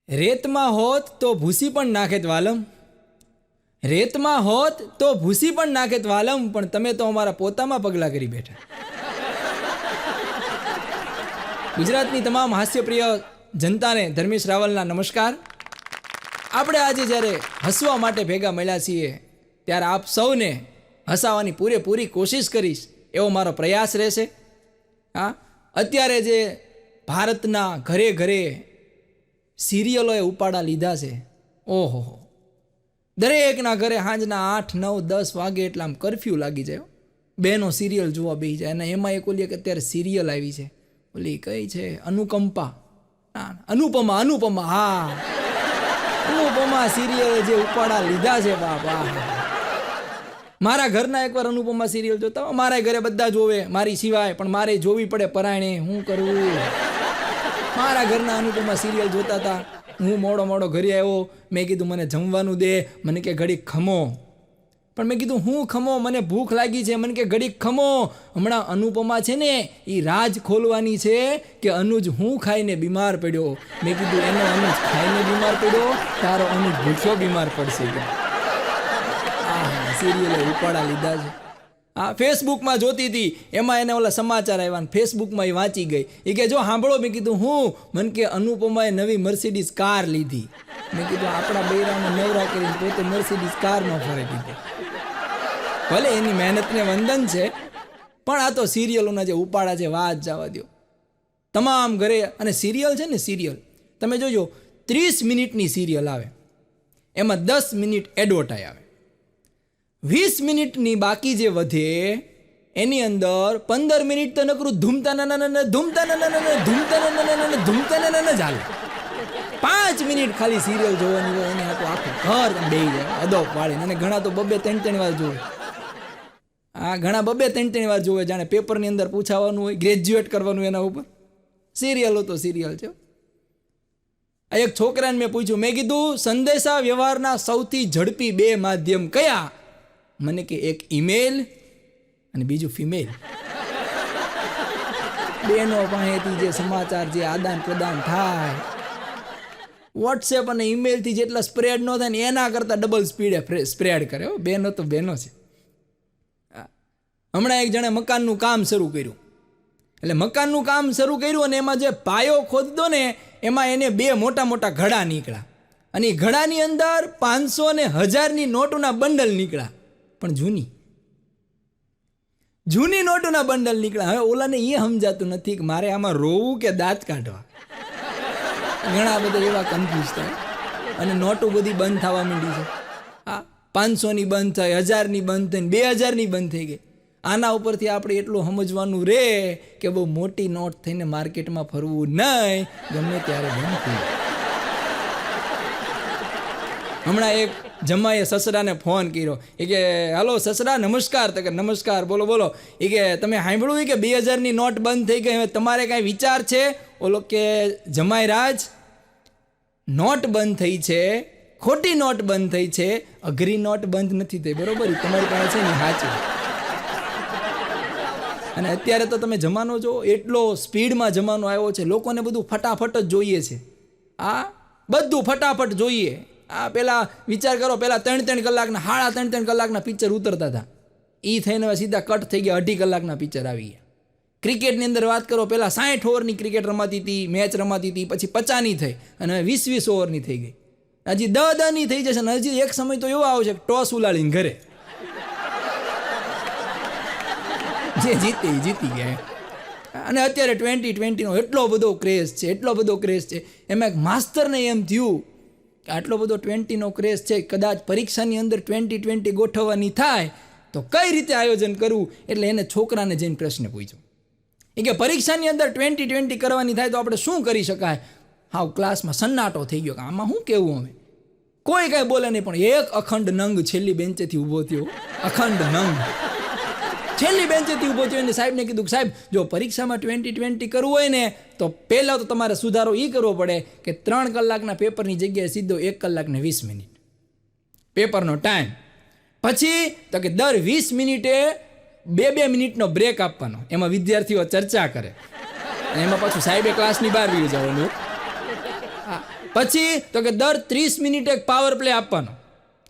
રેતમાં હોત તો ભૂસી પણ નાખેત વાલમ, રેતમાં હોત તો ભૂસી પણ નાખેત વાલમ, પણ તમે તો અમારા પોતામાં પગલાં કરી બેઠા. ગુજરાતની તમામ હાસ્યપ્રિય જનતાને ધર્મેશ રાવલના નમસ્કાર. આપણે આજે જ્યારે હસવા માટે ભેગા મળ્યા છીએ ત્યારે આપ સૌને હસાવવાની પૂરેપૂરી કોશિશ કરીશ એવો મારો પ્રયાસ રહેશે. હા, અત્યારે જે ભારતના ઘરે ઘરે સિરિયલોએ ઉપાડા લીધા છે, ઓહો, દરેકના ઘરે સાંજના 8, 9, 10 વાગે એટલે આમ કરફ્યુ લાગી જાય. બહેનો સિરિયલ જોવા બેસી જાય અને એમાં એક ઓલી અત્યારે સિરિયલ આવી છે, ઓલી કઈ છે, અનુપમા, હા, અનુપમા સિરિયલ જે ઉપાડા લીધા છે બાપા. મારા ઘરના એકવાર અનુપમા સિરિયલ જોતા હોય, મારા ઘરે બધા જોવે મારી સિવાય, પણ મારે જોવી પડે પરાયણે, શું કરવું. મારા ઘરના અનુપમા સિરિયલ જોતા હતા. હું મોડો ઘરે આવ્યો, મેં કીધું મને જમવાનું દે, મને કે ઘડીક ખમો. પણ મેં કીધું હું ખમો, મને ભૂખ લાગી છે. મને કે ઘડીક ખમો, હમણાં અનુપમા છે ને એ રાજ ખોલવાની છે કે અનુજ હું ખાઈને બીમાર પડ્યો. મેં કીધું એનો અનુજ ખાઈને બીમાર પડ્યો, તારો અનુજ ભૂખ્યો બીમાર પડશે. સિરિયલે ઉપાડા લીધા છે. હા, ફેસબુકમાં જોતી હતી, એમાં એને ઓલા સમાચાર આવ્યા ને ફેસબુકમાં એ વાંચી ગઈ. એ કે જો સાંભળો. મેં કીધું હું? મને કે અનુપમાએ નવી મર્સિડીઝ કાર લીધી. મેં કીધું આપણા બૈરાને નવરા કરીને પોતે મર્સિડીઝ કારમાં ફરે દીધી. ભલે એની મહેનતને વંદન છે, પણ આ તો સિરિયલોના જે ઉપાડા છે વાત જવા દો. તમામ ઘરે, અને સિરિયલ છે ને, સિરિયલ તમે જોજો 30 મિનિટની સિરિયલ આવે, એમાં 10 મિનિટ એડવર્ટાઈ આવે. 20 મિનિટની બાકી જે વધે એની અંદર 15 મિનિટ તો નકરું ધૂમતા ચાલે. 5 મિનિટ ખાલી સિરિયલ જોવાની હોય, એને આખું ઘર બેહી જાય અદો પાડીને. અને ઘણા તો 2-3 વાર જોવે. હા, ઘણા 2-3 વાર જોવે, જાણે પેપરની અંદર પૂછાવાનું હોય, ગ્રેજ્યુએટ કરવાનું એના ઉપર. સિરિયલો તો સિરિયલ છે. એક છોકરાને મેં પૂછ્યું, મેં કીધું સંદેશા વ્યવહારના સૌથી ઝડપી 2 માધ્યમ કયા? મને કે એક ઈમેલ અને બીજું ફિમેલ. બેનો પાસેથી જે સમાચાર જે આદાન પ્રદાન થાય, વોટ્સએપ અને ઈમેલથી જેટલા સ્પ્રેડ ન થાય ને એના કરતાં ડબલ સ્પીડે સ્પ્રેડ કરે. બેનો તો બેનો છે. હમણાં એક જણે મકાનનું કામ શરૂ કર્યું, એટલે મકાનનું કામ શરૂ કર્યું અને એમાં જે પાયો ખોદતો ને એમાં એને 2 મોટા ઘડા નીકળ્યા, અને એ ઘડાની અંદર 500 ને 1000ની નોટોના બંડલ નીકળ્યા, પણ જૂની નોટોના બંડલ નીકળ્યા. હવે ઓલાને એ સમજાતું નથી કે મારે આમાં રોવું કે દાંત કાઢવા. ઘણા બધા એવા કન્ફ્યુઝ થાય, અને નોટો બધી બંધ થવા માંડી છે. હા, 500ની બંધ થઈ, 1000ની બંધ થઈ, 2000ની બંધ થઈ ગઈ. આના ઉપરથી આપણે એટલું સમજવાનું રે કે બહુ મોટી નોટ થઈને માર્કેટમાં ફરવું નહીં, ગમે ત્યારે બંધ થઈ. હમણાં એક જમાઈએ સસરાને ફોન કર્યો, એ કે હાલો સસરા નમસ્કાર. તો કે નમસ્કાર, બોલો. એ કે તમે સાંભળ્યું કે 2000ની નોટ બંધ થઈ ગઈ, હવે તમારે કાંઈ વિચાર છે? ઓલો કે જમાઈ રાજ, નોટ બંધ થઈ છે, ખોટી નોટ બંધ થઈ છે, અઘરી નોટ બંધ નથી થઈ. બરોબર, તમારી પાસે છે ને સાચું. અને અત્યારે તો તમે જમાનો જો, એટલો સ્પીડમાં જમાનો આવ્યો છે, લોકોને બધું ફટાફટ જ જોઈએ છે. આ બધું ફટાફટ જોઈએ. આ પહેલાં વિચાર કરો, પહેલાં 3 કલાકના, 3.5 કલાકના પિક્ચર ઉતરતા હતા, એ થઈને સીધા કટ થઈ ગયા, 2.5 કલાકના પિક્ચર આવી ગયા. ક્રિકેટની અંદર વાત કરો, પહેલાં 60 ઓવરની ક્રિકેટ રમાતી હતી, મેચ રમાતી હતી, પછી 50ની થઈ, અને હવે 20 ઓવરની થઈ ગઈ. હજી 10-10ની થઈ જશે, અને હજી એક સમય તો એવો આવશે ટોસ ઉલાડીને ઘરે જે જીતી ગયા. અને અત્યારે 2020નો એટલો બધો ક્રેઝ છે. એમાં એક માસ્તરને એમ થયું કે આટલો બધો 20નો ક્રેઝ છે, કદાચ પરીક્ષાની અંદર 2020 ગોઠવવાની થાય તો કઈ રીતે આયોજન કરવું. એટલે એને છોકરાને જઈને પ્રશ્ન પૂછ્યો, એ કે પરીક્ષાની અંદર 2020 કરવાની થાય તો આપણે શું કરી શકાય? હાવ ક્લાસમાં સન્નાટો થઈ ગયો કે આમાં શું કહેવું. અમે કોઈ કાંઈ બોલે નહીં, પણ એક અખંડ નંગ છેલ્લી બેન્ચેથી ઊભો થયો. અખંડ નંગ છેલ્લી બેન્ચેથી ઊભો થયો, અને સાહેબને કીધું કે સાહેબ, જો પરીક્ષામાં 2020 કરવું હોય ને તો પહેલાં તો તમારે સુધારો એ કરવો પડે કે 3 કલાકના પેપરની જગ્યાએ સીધો 1 કલાક ને 20 મિનિટ પેપરનો ટાઈમ. પછી તો કે દર 20 મિનિટે 2 મિનિટનો બ્રેક આપવાનો, એમાં વિદ્યાર્થીઓ ચર્ચા કરે, અને એમાં પાછું સાહેબે ક્લાસની બહાર વી જવાનું. પછી તો કે દર 30 મિનિટે એક પાવર પ્લે આપવાનો,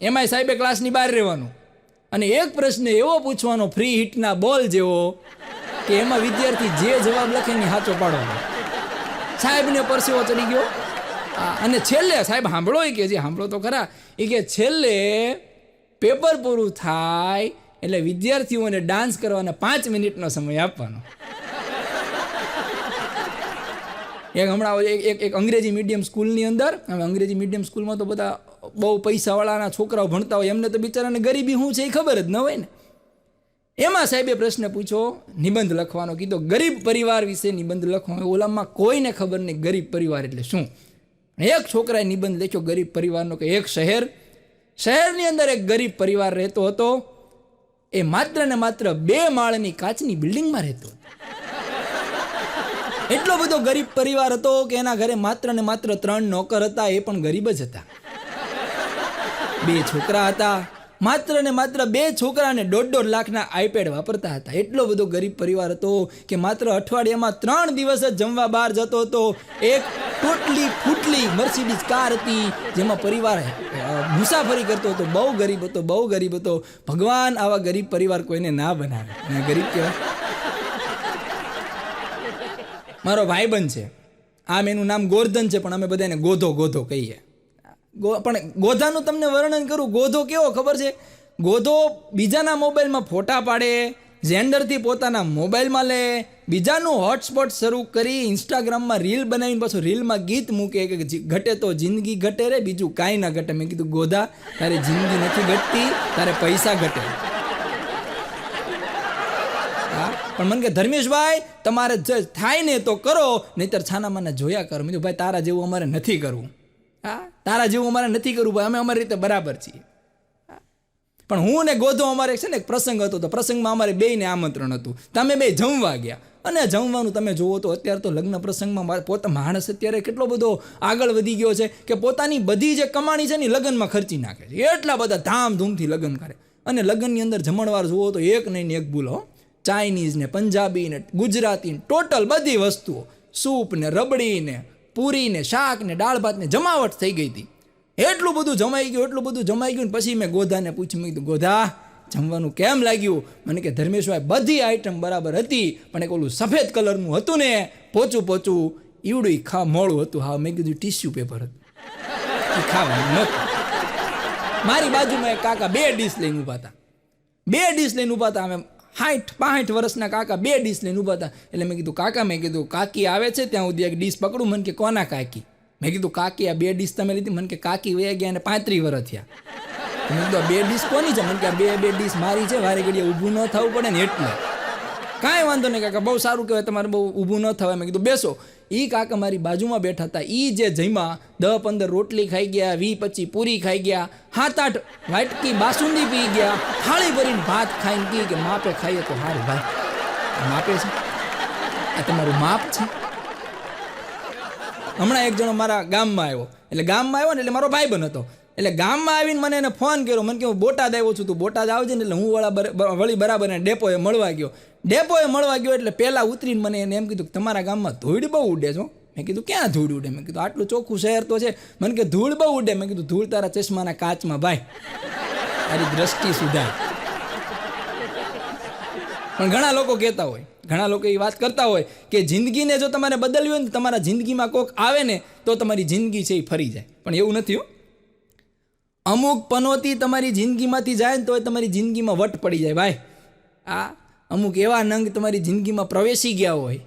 એમાંય સાહેબે ક્લાસની બહાર રહેવાનું, અને એક પ્રશ્ન એવો પૂછવાનો ફ્રી હિટના બોલ જેવો કે એમાં વિદ્યાર્થી જે જવાબ લખે ને સાચો પાડવાનો. સાહેબને પરસેવો ચડી ગયો. અને છેલ્લે સાહેબ સાંભળો, એ કે જે સાંભળો તો ખરા, એ કે છેલ્લે પેપર પૂરું થાય એટલે વિદ્યાર્થીઓને ડાન્સ કરવાના 5 મિનિટનો સમય આપવાનો. એક હમણાં એક અંગ્રેજી મીડિયમ સ્કૂલની અંદર, હવે અંગ્રેજી મીડિયમ સ્કૂલમાં તો બધા બહુ પૈસાવાળાના છોકરાઓ ભણતા હોય, એમને તો બિચારાને ગરીબી શું છે એ ખબર જ ન હોય ને. એમાં સાહેબે પ્રશ્ન પૂછ્યો, નિબંધ લખવાનો કીધો, ગરીબ પરિવાર વિશે નિબંધ લખવાનો. ઓલામાં કોઈને ખબર નહીં ગરીબ પરિવાર એટલે શું. એક છોકરાએ નિબંધ લખ્યો ગરીબ પરિવારનો, કે એક શહેરની અંદર એક ગરીબ પરિવાર રહેતો હતો. એ માત્ર ને માત્ર 2 માળની કાચની બિલ્ડિંગમાં રહેતો હતો. એટલો બધો ગરીબ પરિવાર હતો કે એના ઘરે માત્ર ને માત્ર 3 નોકર હતા, એ પણ ગરીબ જ હતા. 2 છોકરા હતા, માત્ર ને માત્ર 2 છોકરાને 1.5 લાખના આઈપેડ વાપરતા હતા. એટલો બધો ગરીબ પરિવાર હતો કે માત્ર અઠવાડિયામાં 3 દિવસ જ જમવા બહાર જતો હતો. એક ટોટલી ફૂટલી મર્સિડીઝ કાર હતી જેમાં પરિવાર મુસાફરી કરતો હતો. બહુ ગરીબ હતો. ભગવાન આવા ગરીબ પરિવાર કોઈને ના બનાવે. અને ગરીબ કહેવાય. મારો ભાઈબંધ છે, આમ એનું નામ ગોરધન છે, પણ અમે બધા એને ગોધો કહીએ. પણ ગોધાનું તમને વર્ણન કરું. ગોધો કેવો ખબર છે? ગોધો બીજાના મોબાઈલમાં ફોટા પાડે, ઝેન્ડરથી પોતાના મોબાઈલમાં લે, બીજાનું હોટસ્પોટ શરૂ કરી ઇન્સ્ટાગ્રામમાં રીલ બનાવીને પાછું રીલમાં ગીત મૂકે કે ઘટે તો જિંદગી ઘટે રે, બીજું કાંઈ ના ઘટે. મેં કીધું ગોધા, તારે જિંદગી નથી ઘટતી, તારે પૈસા ઘટે. પણ મને કે ધર્મેશભાઈ તમારે થાય ને તો કરો, નહીતર છાના માના જોયા કરો. મેં કીધું ભાઈ તારા જેવું અમારે નથી કરવું. તારા જેવું અમારે નથી કરવું ભાઈ, અમે અમારી રીતે બરાબર છીએ. પણ હું ને ગોધો અમારે છે ને એક પ્રસંગ હતો, તો પ્રસંગમાં અમારે બેયને આમંત્રણ હતું. તમે બે જમવા ગયા, અને જમવાનું તમે જુઓ તો અત્યારે તો લગ્ન પ્રસંગમાં પોતા માણસ અત્યારે કેટલો બધો આગળ વધી ગયો છે કે પોતાની બધી જે કમાણી છે ને લગ્નમાં ખર્ચી નાખે છે. એટલા બધા ધામધૂમથી લગ્ન કરે. અને લગ્નની અંદર જમણવાર જુઓ તો એક નહીં એક ભૂલો, ચાઇનીઝ ને પંજાબી ને ગુજરાતી ને ટોટલ બધી વસ્તુઓ, સૂપ ને રબડી ને પૂરી ને શાક ને દાળ ભાત ને જમાવટ થઈ ગઈ હતી. એટલું બધું જમાઈ ગયું. ને પછી મેં ગોધાને પૂછ્યું, મેં કીધું ગોધા જમવાનું કેમ લાગ્યું? મને કે ધર્મેશભાઈ બધી આઈટમ બરાબર હતી, પણ એક ઓલું સફેદ કલરનું હતું ને પોચું ઈવડું મોડું હતું. હા, મેં કીધું ટીશ્યુ પેપર હતું, એ ખાવાનું નહોતું. મારી બાજુમાં એક કાકા 2 ડીશ લઈને ઊભા હતા. અમે 65 વર્ષના કાકા 2 ડીશ લઈને ઊભા હતા. એટલે મેં કીધું કાકી આવે છે ત્યાં સુધી એક ડીશ પકડું. મને કે કોના કાકી? મેં કીધું કાકી આ 2 ડીશ તમે લીધી. મને કે કાકી વયા ગયા અને 35 વર્ષ થયા. મેં કીધું 2 ડીશ કોની છે? મને કે 2 ડીશ મારી છે, વારે ઘડીએ ઊભું ન થવું પડે ને એટલે. કાંઈ વાંધો નહીં કાકા, બહુ સારું કહેવાય, તમારે બહુ ઊભું ન થવાય. મેં કીધું બેસો. એ કાકા મારી બાજુમાં બેઠા હતા. એ જે જમ્યા 10-15 રોટલી ખાઈ ગયા, 20-25 પૂરી ખાઈ ગયા, 7-8 વાટકી બાસુંદી પી ગયા, થાળી ભરીને ભાત ખાઈને કહી કે માપે ખાઈએ તો સારું ભાઈ. માપે છે આ તમારું માપ છે? હમણાં એક જણો મારા ગામમાં આવ્યો ને એટલે મારો ભાઈબંધ હતો. એટલે ગામમાં આવીને મને એને ફોન કર્યો. મને કે હું બોટાદ આવ્યો છું, તું બોટાદ આવજે ને. એટલે હું વળી બરાબર એને ડેપોએ મળવા ગયો. એટલે પહેલાં ઉતરીને મને એને એમ કીધું કે તમારા ગામમાં ધૂળ બહુ ઉડે છો. મેં કીધું ક્યાં ધૂળ ઉડે? મેં કીધું આટલું ચોખ્ખું શહેર તો છે. મને કે ધૂળ બહુ ઉડે. મેં કીધું ધૂળ તારા ચશ્માના કાચમાં ભાઈ, તારી દ્રષ્ટિ સુધાર. પણ ઘણા લોકો કહેતા હોય, ઘણા લોકો એ વાત કરતા હોય કે જિંદગીને જો તમારે બદલવી હોય ને, તમારા જિંદગીમાં કોઈક આવે ને તો તમારી જિંદગી છે એ ફરી જાય. પણ એવું નથી હો. અમુક પનોતી તમારી જિંદગીમાંથી જાય ને તો તમારી જિંદગીમાં વટ પડી જાય ભાઈ. અમુક એવા નંગ તમારી જિંદગીમાં પ્રવેશી ગયા હોય,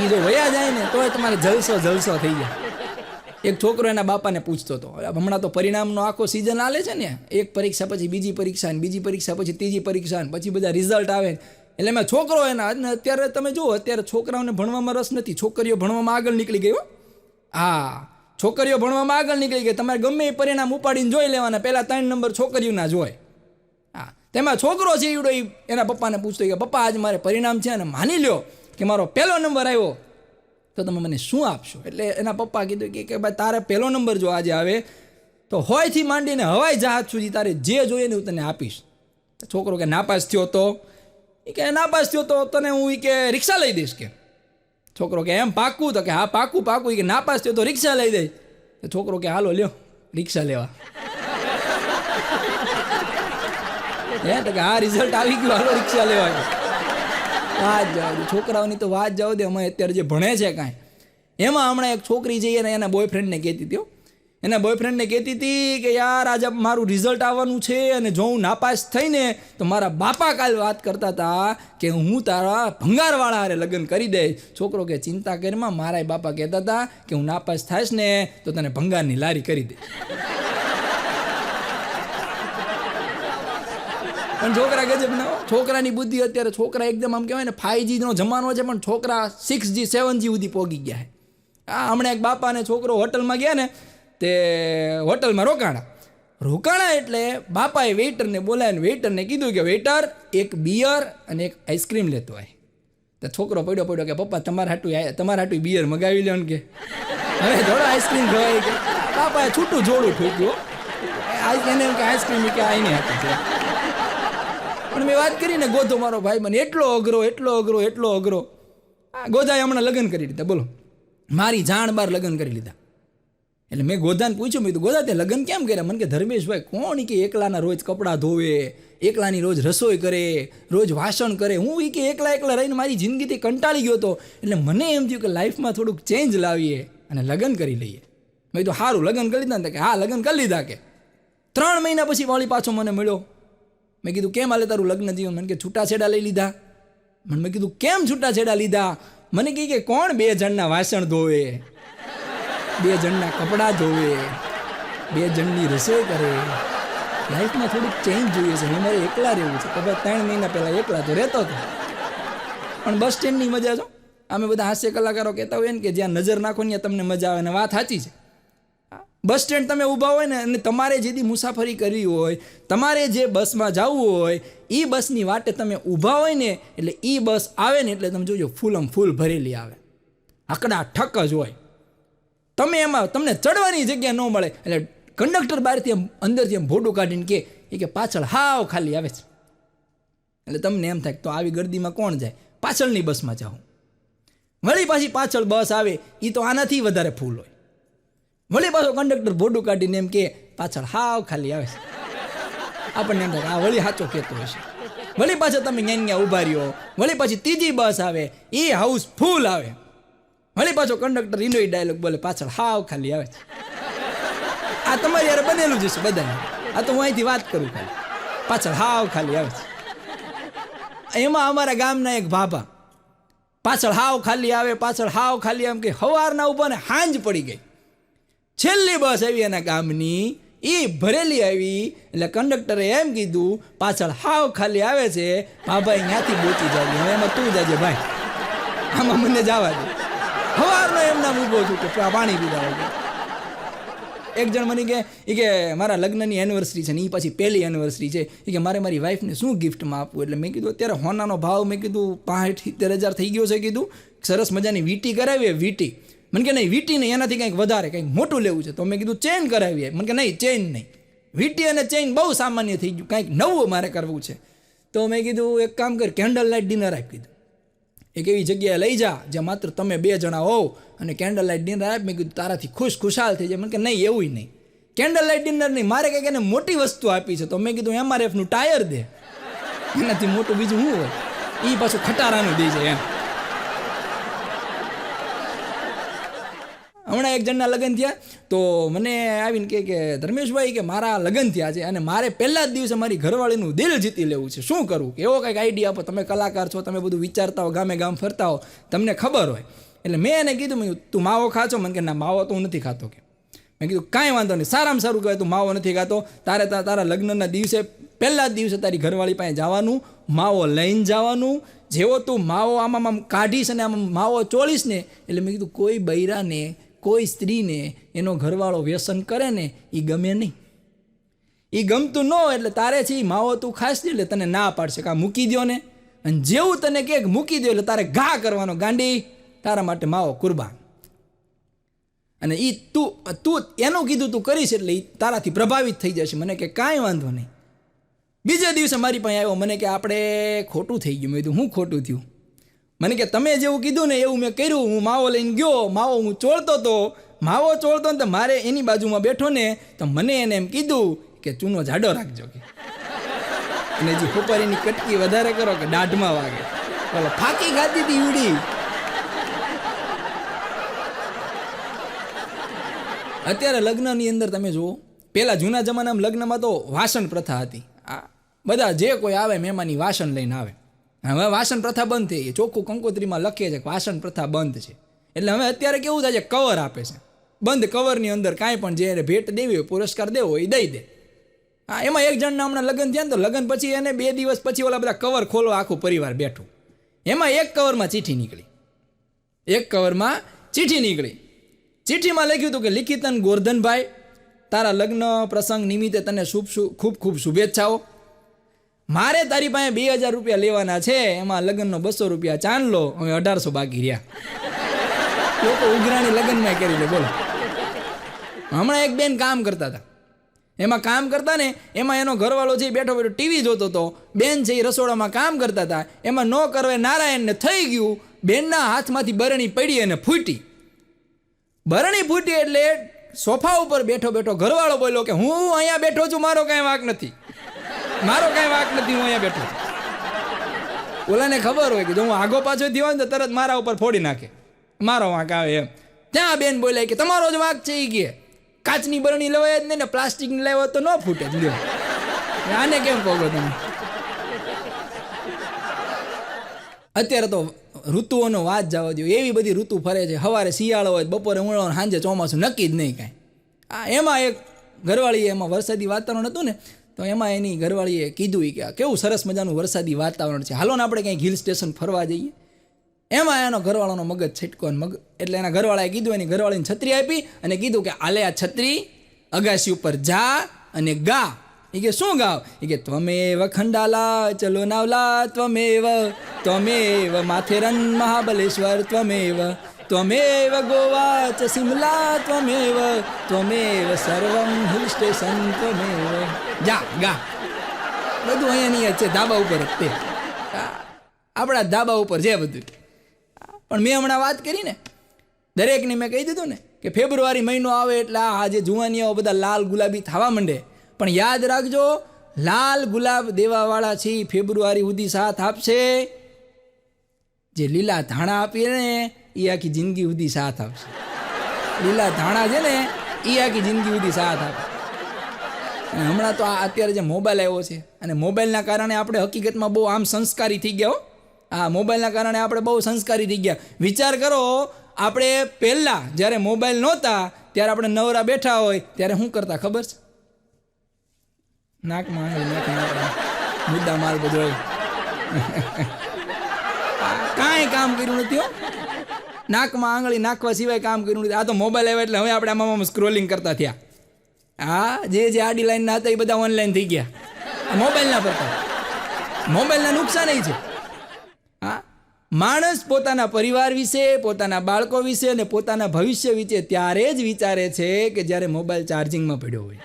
એ જો વયા જાય ને તો તમારે જલસો થઈ જાય. એક છોકરો એના બાપાને પૂછતો હતો, હમણાં તો પરિણામનો આખો સિઝન આલે છે ને, એક પરીક્ષા પછી બીજી પરીક્ષા, બીજી પરીક્ષા પછી ત્રીજી પરીક્ષા, પછી બધા રિઝલ્ટ આવે. એટલે મેં છોકરો એના અત્યારે તમે જુઓ, અત્યારે છોકરાઓને ભણવામાં રસ નથી, છોકરીઓ ભણવામાં આગળ નીકળી ગઈ. છોકરીઓ ભણવામાં આગળ નીકળી ગઈ. તમારે ગમે એ પરિણામ ઉપાડીને જોઈ લેવાના, પહેલાં 3 નંબર છોકરીઓના જોય. તેમાં છોકરો છે ઈવડો એના પપ્પાને પૂછતો કે પપ્પા આજ મારે પરિણામ છે અને માની લ્યો કે મારો 1લો નંબર આવ્યો તો તમે મને શું આપશો? એટલે એના પપ્પા કીધું કે ભાઈ તારે 1લો નંબર જો આજે આવે તો હોયથી માંડીને હવાઈ જહાજ સુધી તારે જે જોઈએ ને હું તને આપીશ. છોકરો કે નાપાસ થયો તો? એ કે નાપાસ થયો તો તને હું કે રિક્ષા લઈ દઈશ. કે છોકરો કે એમ પાક્કું? તો કે હા પાક્કું. એ કે નાપાસ થયો તો રિક્ષા લઈ દઈશ. તો છોકરો કે હાલો લ્યો રિક્ષા લેવા. તો કે હા રિઝલ્ટ આવી ગયું, હાલો રિક્ષા લેવા. વાત જવા દે, છોકરાઓની તો વાત જવા દે. અમે અત્યારે જે ભણે છે કાંઈ, એમાં હમણાં એક છોકરી જઈએ ને એના બોયફ્રેન્ડને કહેતી હતી, એના બોયફ્રેન્ડને કહેતી હતી કે યાર આજે મારું રિઝલ્ટ આવવાનું છે અને જો હું નાપાસ થઈને તો મારા બાપા કાલ વાત કરતા હતા કે હું તારા ભંગારવાળા હારે લગ્ન કરી દઈશ. છોકરો કે ચિંતા કરીમાં, મારા બાપા કહેતા હતા કે હું નાપાસ થાઈશ ને તો તને ભંગારની લારી કરી દઈશ. પણ છોકરા ગજબ ના, છોકરાની બુદ્ધિ અત્યારે, છોકરા એકદમ આમ કહેવાય ને 5G નો જમાનો છે, પણ છોકરા 6G 7G સુધી પહોંચી ગયા છે. હમણાં એક બાપા અને છોકરો હોટલમાં ગયા ને, તે હોટલમાં રોકાણા એટલે બાપાએ વેઇટરને બોલાવીને વેઇટરને કીધું કે વેઇટર એક બિયર અને એક આઈસ્ક્રીમ લેતો હોય. તો છોકરો પડ્યો કે પપ્પા તમારા હાટું બિયર મગાવી લો ને, કે હવે થોડો આઈસ્ક્રીમ ખવાય. કે બાપાએ છૂટું જોડું ઠોક્યું એને એમ કે આઈસ્ક્રીમ કે આઈને હતું છે. પણ મેં વાત કરીને ગોધો મારો ભાઈ મને એટલો અઘરો. ગોધાએ હમણાં લગ્ન કરી લીધા, બોલો, મારી જાણ બાર લગ્ન કરી લીધા. એટલે મેં ગોધાને પૂછ્યું, મેં કીધું ગોધા તે લગ્ન કેમ કર્યા? મને કે ધર્મેશભાઈ કોણ કે એકલાના રોજ કપડાં ધોવે, એકલાની રોજ રસોઈ કરે, રોજ વાસણ કરે. હું એ કે એકલા રહીને મારી જિંદગીથી કંટાળી ગયો હતો, એટલે મને એમ થયું કે લાઈફમાં થોડુંક ચેન્જ લાવીએ અને લગ્ન કરી લઈએ. મેં કીધું સારું લગ્ન કરી લીધા? કે હા લગ્ન કરી લીધા. કે 3 મહિના પછી વાળી પાછો મને મળ્યો. મેં કીધું કેમ હાલે તારું લગ્ન જીવન? મને કે છૂટાછેડા લઈ લીધા. મેં કીધું કેમ છૂટાછેડા લીધા? મને કહે કે કોણ 2 જણના વાસણ ધોવે, 2 જણના કપડાં ધોવે, 2 જણની રસોઈ કરે. લાઈફમાં થોડુંક ચેન્જ જોઈએ છે, મારે એકલા રહેવું છે. તો 3 મહિના પહેલાં એકલા તો રહેતો હતો. પણ બસ સ્ટેન્ડની મજા છો, અમે બધા હાસ્ય કલાકારો કહેતા હોય ને કે જ્યાં નજર નાખો ને તમને મજા આવે, ને વાત સાચી છે. બસ સ્ટેન્ડ તમે ઊભા હોય ને અને તમારે જેથી મુસાફરી કરવી હોય, તમારે જે બસમાં જવું હોય, એ બસની વાટે તમે ઊભા હોય ને, એટલે એ બસ આવે ને એટલે તમે જોજો ફૂલ ભરેલી આવે, આકડા ઠક જ હોય. તમે એમાં તમને ચડવાની જગ્યા ન મળે એટલે કંડક્ટર બહારથી અંદરથી એમ ભોડું કાઢીને કે પાછળ હાવ ખાલી આવે છે. એટલે તમને એમ થાય તો આવી ગર્દીમાં કોણ જાય, પાછળની બસમાં જાઉં. વળી પાછી પાછળ બસ આવે એ તો આનાથી વધારે ફૂલ હોય. વળી પાછો કંડક્ટર ભોડું કાઢીને એમ કે પાછળ હાવ ખાલી આવે છે. આપણને એમ થાય આ વળી સાચો કહેતો હશે. વળી પાછા તમે ત્યાં ઊભા રહ્યો, વળી પાછી ત્રીજી બસ આવે એ હાઉસ ફૂલ આવે. વળી પાછો કંડક્ટર ઇન્ડોઈ ડાયલોગ બોલે પાછળ હાવ ખાલી આવે છે. આ તમારી યાર બનેલું જ છે બધાને. આ તો હું અહીંથી વાત કરું, ખાલી પાછળ હાવ ખાલી આવે છે. એમાં અમારા ગામના એક ભાભા પાછળ હાવ ખાલી આવે, પાછળ હાવ ખાલી આમ કે સવારના ઊભા ને હાંજ પડી ગઈ. છેલ્લી બસ આવી એના ગામની, એ ભરેલી આવી એટલે કંડક્ટરે એમ કીધું પાછળ હાવ ખાલી આવે છે, ભાભાઈ ત્યાંથી બોચી જાય, હવે એમાં તું જાજે ભાઈ, આમાં મને જવા દે. સવારનો એમના ઊભો છું કે પાણી પીધા વગર. એક જણ મને કે મારા લગ્નની એનિવર્સરી છે ને એ પછી પહેલી એનિવર્સરી છે, એ કે મારે મારી વાઈફને શું ગિફ્ટમાં આપવું? એટલે મેં કીધું અત્યારે હોનાનો ભાવ મેં કીધું 65-70 હજાર થઈ ગયો છે. કીધું સરસ મજાની વીટી કરાવીએ. વીટી મને કે નહીં વીટી નહીં, એનાથી કંઈક વધારે કંઈક મોટું લેવું છે. તો મેં કીધું ચેન કરાવીએ. મને કે નહીં ચેન નહીં, વીટી અને ચેન બહુ સામાન્ય થઈ ગયું, કંઈક નવું મારે કરવું છે. તો મેં કીધું એક કામ કર, કેન્ડલ લાઇટ ડિનર આપી કીધું. એક એવી જગ્યાએ લઈ જા જ્યાં માત્ર તમે 2 જણા હોવ અને કેન્ડલ લાઇટ ડિનર આપ. મેં કીધું તારાથી ખુશાલ થઈ જાય. મને કે નહીં એવું નહીં, કેન્ડલ લાઇટ ડિનર નહીં, મારે કંઈક એને મોટી વસ્તુ આપી છે. તો મેં કીધું MRFનું ટાયર દે, એનાથી મોટું બીજું શું હોય? એ પાછું ખટારાનું દે છે એમ. હમણાં એક જણના લગ્ન થયા તો મને આવીને કે ધર્મેશભાઈ કે મારા લગ્ન થયા છે અને મારે પહેલા જ દિવસે મારી ઘરવાળીનું દિલ જીતી લેવું છે, શું કરવું? કે એવો કંઈક આઈડિયા આપો, તમે કલાકાર છો, તમે બધું વિચારતા હો, ગામે ગામ ફરતા હો, તમને ખબર હોય. એટલે મેં એને કીધું તું માવો ખાશો? મને કે ના માવો તો હું નથી ખાતો. કે મેં કીધું કાંઈ વાંધો નહીં, સારામાં સારું કહેવાય તું માવો નથી ખાતો. તારા લગ્નના દિવસે પહેલા જ દિવસે તારી ઘરવાળી પાસે જવાનું, માવો લઈને જવાનું. જેવો તું માવો આમાં કાઢીશ અને આમાં માવો ચોળીશ ને, એટલે મેં કીધું કોઈ બૈરાને કોઈ સ્ત્રીને એનો ઘરવાળો વ્યસન કરે ને એ ગમે નહીં, એ ગમતું ન હોય એટલે તારે છે એ માવો તું ખાસ દે એટલે તને ના પાડશે કે આ મૂકી દો ને. અને જેવું તને કે મૂકી દો એટલે તારે ઘા કરવાનો, ગાંડી તારા માટે માવો કુરબાન. અને એ તું એનું કીધું તું કરીશ એટલે એ તારાથી પ્રભાવિત થઈ જશે. મને કે કાંઈ વાંધો નહીં. બીજે દિવસે મારી પાસે આવ્યો, મને કે આપણે ખોટું થઈ ગયું. મેં કીધું હું ખોટું થયું? મને કે તમે જેવું કીધું ને એવું મેં કર્યું. હું માવો લઈને ગયો, માવો હું ચોળતો હતો માવો ચોળતો ને તો મારે એની બાજુમાં બેઠો ને તો મને એને એમ કીધું કે ચૂનો જાડો રાખજો કે, અને જે ખોપારીની કટકી વધારે કરો કે દાઢમાં વાગે. બોલો, ફાંકી ખાતી હતી ઈવડી. અત્યારે લગ્નની અંદર તમે જુઓ, પેલા જૂના જમાનામાં લગ્નમાં તો વાસણ પ્રથા હતી. આ બધા જે કોઈ આવે મહેમાની વાસણ લઈને આવે. હવે વાસણ પ્રથા બંધ થઈ ગઈ. ચોખ્ખું કંકોત્રીમાં લખે છે કે વાસણ પ્રથા બંધ છે. એટલે હવે અત્યારે કેવું થાય છે, કવર આપે છે. બંધ કવરની અંદર કાંઈ પણ જે ભેટ દેવી હોય, પુરસ્કાર દેવો હોય એ દઈ દે. હા, એમાં એક જણના હમણાં લગ્ન થયા ને તો લગ્ન પછી એને 2 દિવસ પછી ઓલા બધા કવર ખોલવા આખું પરિવાર બેઠું. એમાં એક કવરમાં ચિઠ્ઠી નીકળી. એક કવરમાં ચિઠ્ઠી નીકળી. ચિઠ્ઠીમાં લખ્યું હતું કે લિખિતન ગોરધનભાઈ, તારા લગ્ન પ્રસંગ નિમિત્તે તને ખૂબ ખૂબ શુભેચ્છાઓ. મારે તારી પાસે 2000 રૂપિયા લેવાના છે, એમાં લગ્નનો 200 રૂપિયા ચાંદ લો, હવે 1800 બાકી રહ્યા. લોકો ઉઘરાણી લગ્નમાં કરી લે. બોલો, હમણાં એક બેન કામ કરતા હતા. એમાં કામ કરતા ને એમાં એનો ઘરવાળો જે બેઠો બેઠો ટીવી જોતો હતો, બેન છે એ રસોડામાં કામ કરતા હતા. એમાં ન કરવે નારાયણને થઈ ગયું, બેનના હાથમાંથી બરણી પડી અને ફૂટી. બરણી ફૂટી એટલે સોફા ઉપર બેઠો બેઠો ઘરવાળો બોલ્યો કે હું અહીંયા બેઠો છું, મારો કાંઈ વાંક નથી, મારો કાંઈ વાંક નથી, હું અહીંયા બેઠો છું. ઓલાને ખબર હોય કે જો હું આગો પાછો થયો હોય ને તો તરત મારા ઉપર ફોડી નાખે, મારો વાંક આવે એમ. ત્યાં બેન બોલાય કે તમારો જ વાંક છે. એ કે કાચની બરણી લેવાય જ નહીં ને, પ્લાસ્ટિકની લેવા તો ન ફૂટે જ. લ્યો, આને કેમ કહો તમે? અત્યારે તો ઋતુઓનો વાત જવા દો, એવી બધી ઋતુ ફરે છે. સવારે શિયાળો હોય, બપોરે ઉનાળો, સાંજે ચોમાસું, નક્કી જ નહીં કાંઈ. એમાં એક ઘરવાળીએ, એમાં વરસાદી વાતાવરણ હતું ને, તો એમાં એની ઘરવાળીએ કીધું કે કેવું સરસ મજાનું વરસાદી વાતાવરણ છે, હાલો ને આપણે કંઈક હિલ સ્ટેશન ફરવા જઈએ. એમાં એનો ઘરવાળાનો મગજ છટકો એટલે એના ઘરવાળાએ કીધું, એની ઘરવાળીને છત્રી આપી અને કીધું કે આલે આ છત્રી અગાસી ઉપર જા અને ગા. એ કે શું ગાવ? એ કે ત્વમેવ ખંડાલા ચલો નાવલા ત્વમેવ માથેરન મહાબલેશ્વર ત્વમેવ ગોવા ચ શિમલા ત્વમેવ સર્વમ હિલ સ્ટેશન ત્વમેવ. જા ગા. બધું અહીંયા છે, ધાબા ઉપર જ તે. આપણા ધાબા ઉપર છે બધું. પણ મેં હમણાં વાત કરી ને, દરેકને મેં કહી દીધું ને કે ફેબ્રુઆરી મહિનો આવે એટલે આ જે જુવાનીઓ બધા લાલ ગુલાબી થવા માંડે. પણ યાદ રાખજો, લાલ ગુલાબ દેવાવાળા છે ફેબ્રુઆરી સુધી સાથ આપશે. જે લીલા ધાણા આપીએ ને એ આખી જિંદગી સુધી સાથ આપશે. લીલા ધાણા છે ને એ આખી જિંદગી સુધી સાથ આપે. હમણાં તો અત્યારે જે મોબાઈલ આવ્યો છે, અને મોબાઈલના કારણે આપણે હકીકતમાં બહુ આમ સંસ્કારી થઈ ગયા. આ મોબાઈલના કારણે આપણે બહુ સંસ્કારી થઈ ગયા. વિચાર કરો, આપણે પહેલાં જ્યારે મોબાઈલ નહોતા ત્યારે આપણે નવરા બેઠા હોય ત્યારે શું કરતા ખબર છે? નાકમાં મુદ્દા માલ બધો કાંઈ કામ કર્યું નથી. નાકમાં આંગળી નાખવા સિવાય કામ કર્યું નથી. આ તો મોબાઈલ આવ્યા એટલે હવે આપણે આમાં સ્ક્રોલિંગ કરતા થયા. હા, જે આડી લાઈનના હતા એ બધા ઓનલાઈન થઈ ગયા મોબાઈલના પડતા. મોબાઈલના નુકસાન છે. હા, માણસ પોતાના પરિવાર વિશે, પોતાના બાળકો વિશે અને પોતાના ભવિષ્ય વિશે ત્યારે જ વિચારે છે કે જ્યારે મોબાઈલ ચાર્જિંગમાં પડ્યો હોય.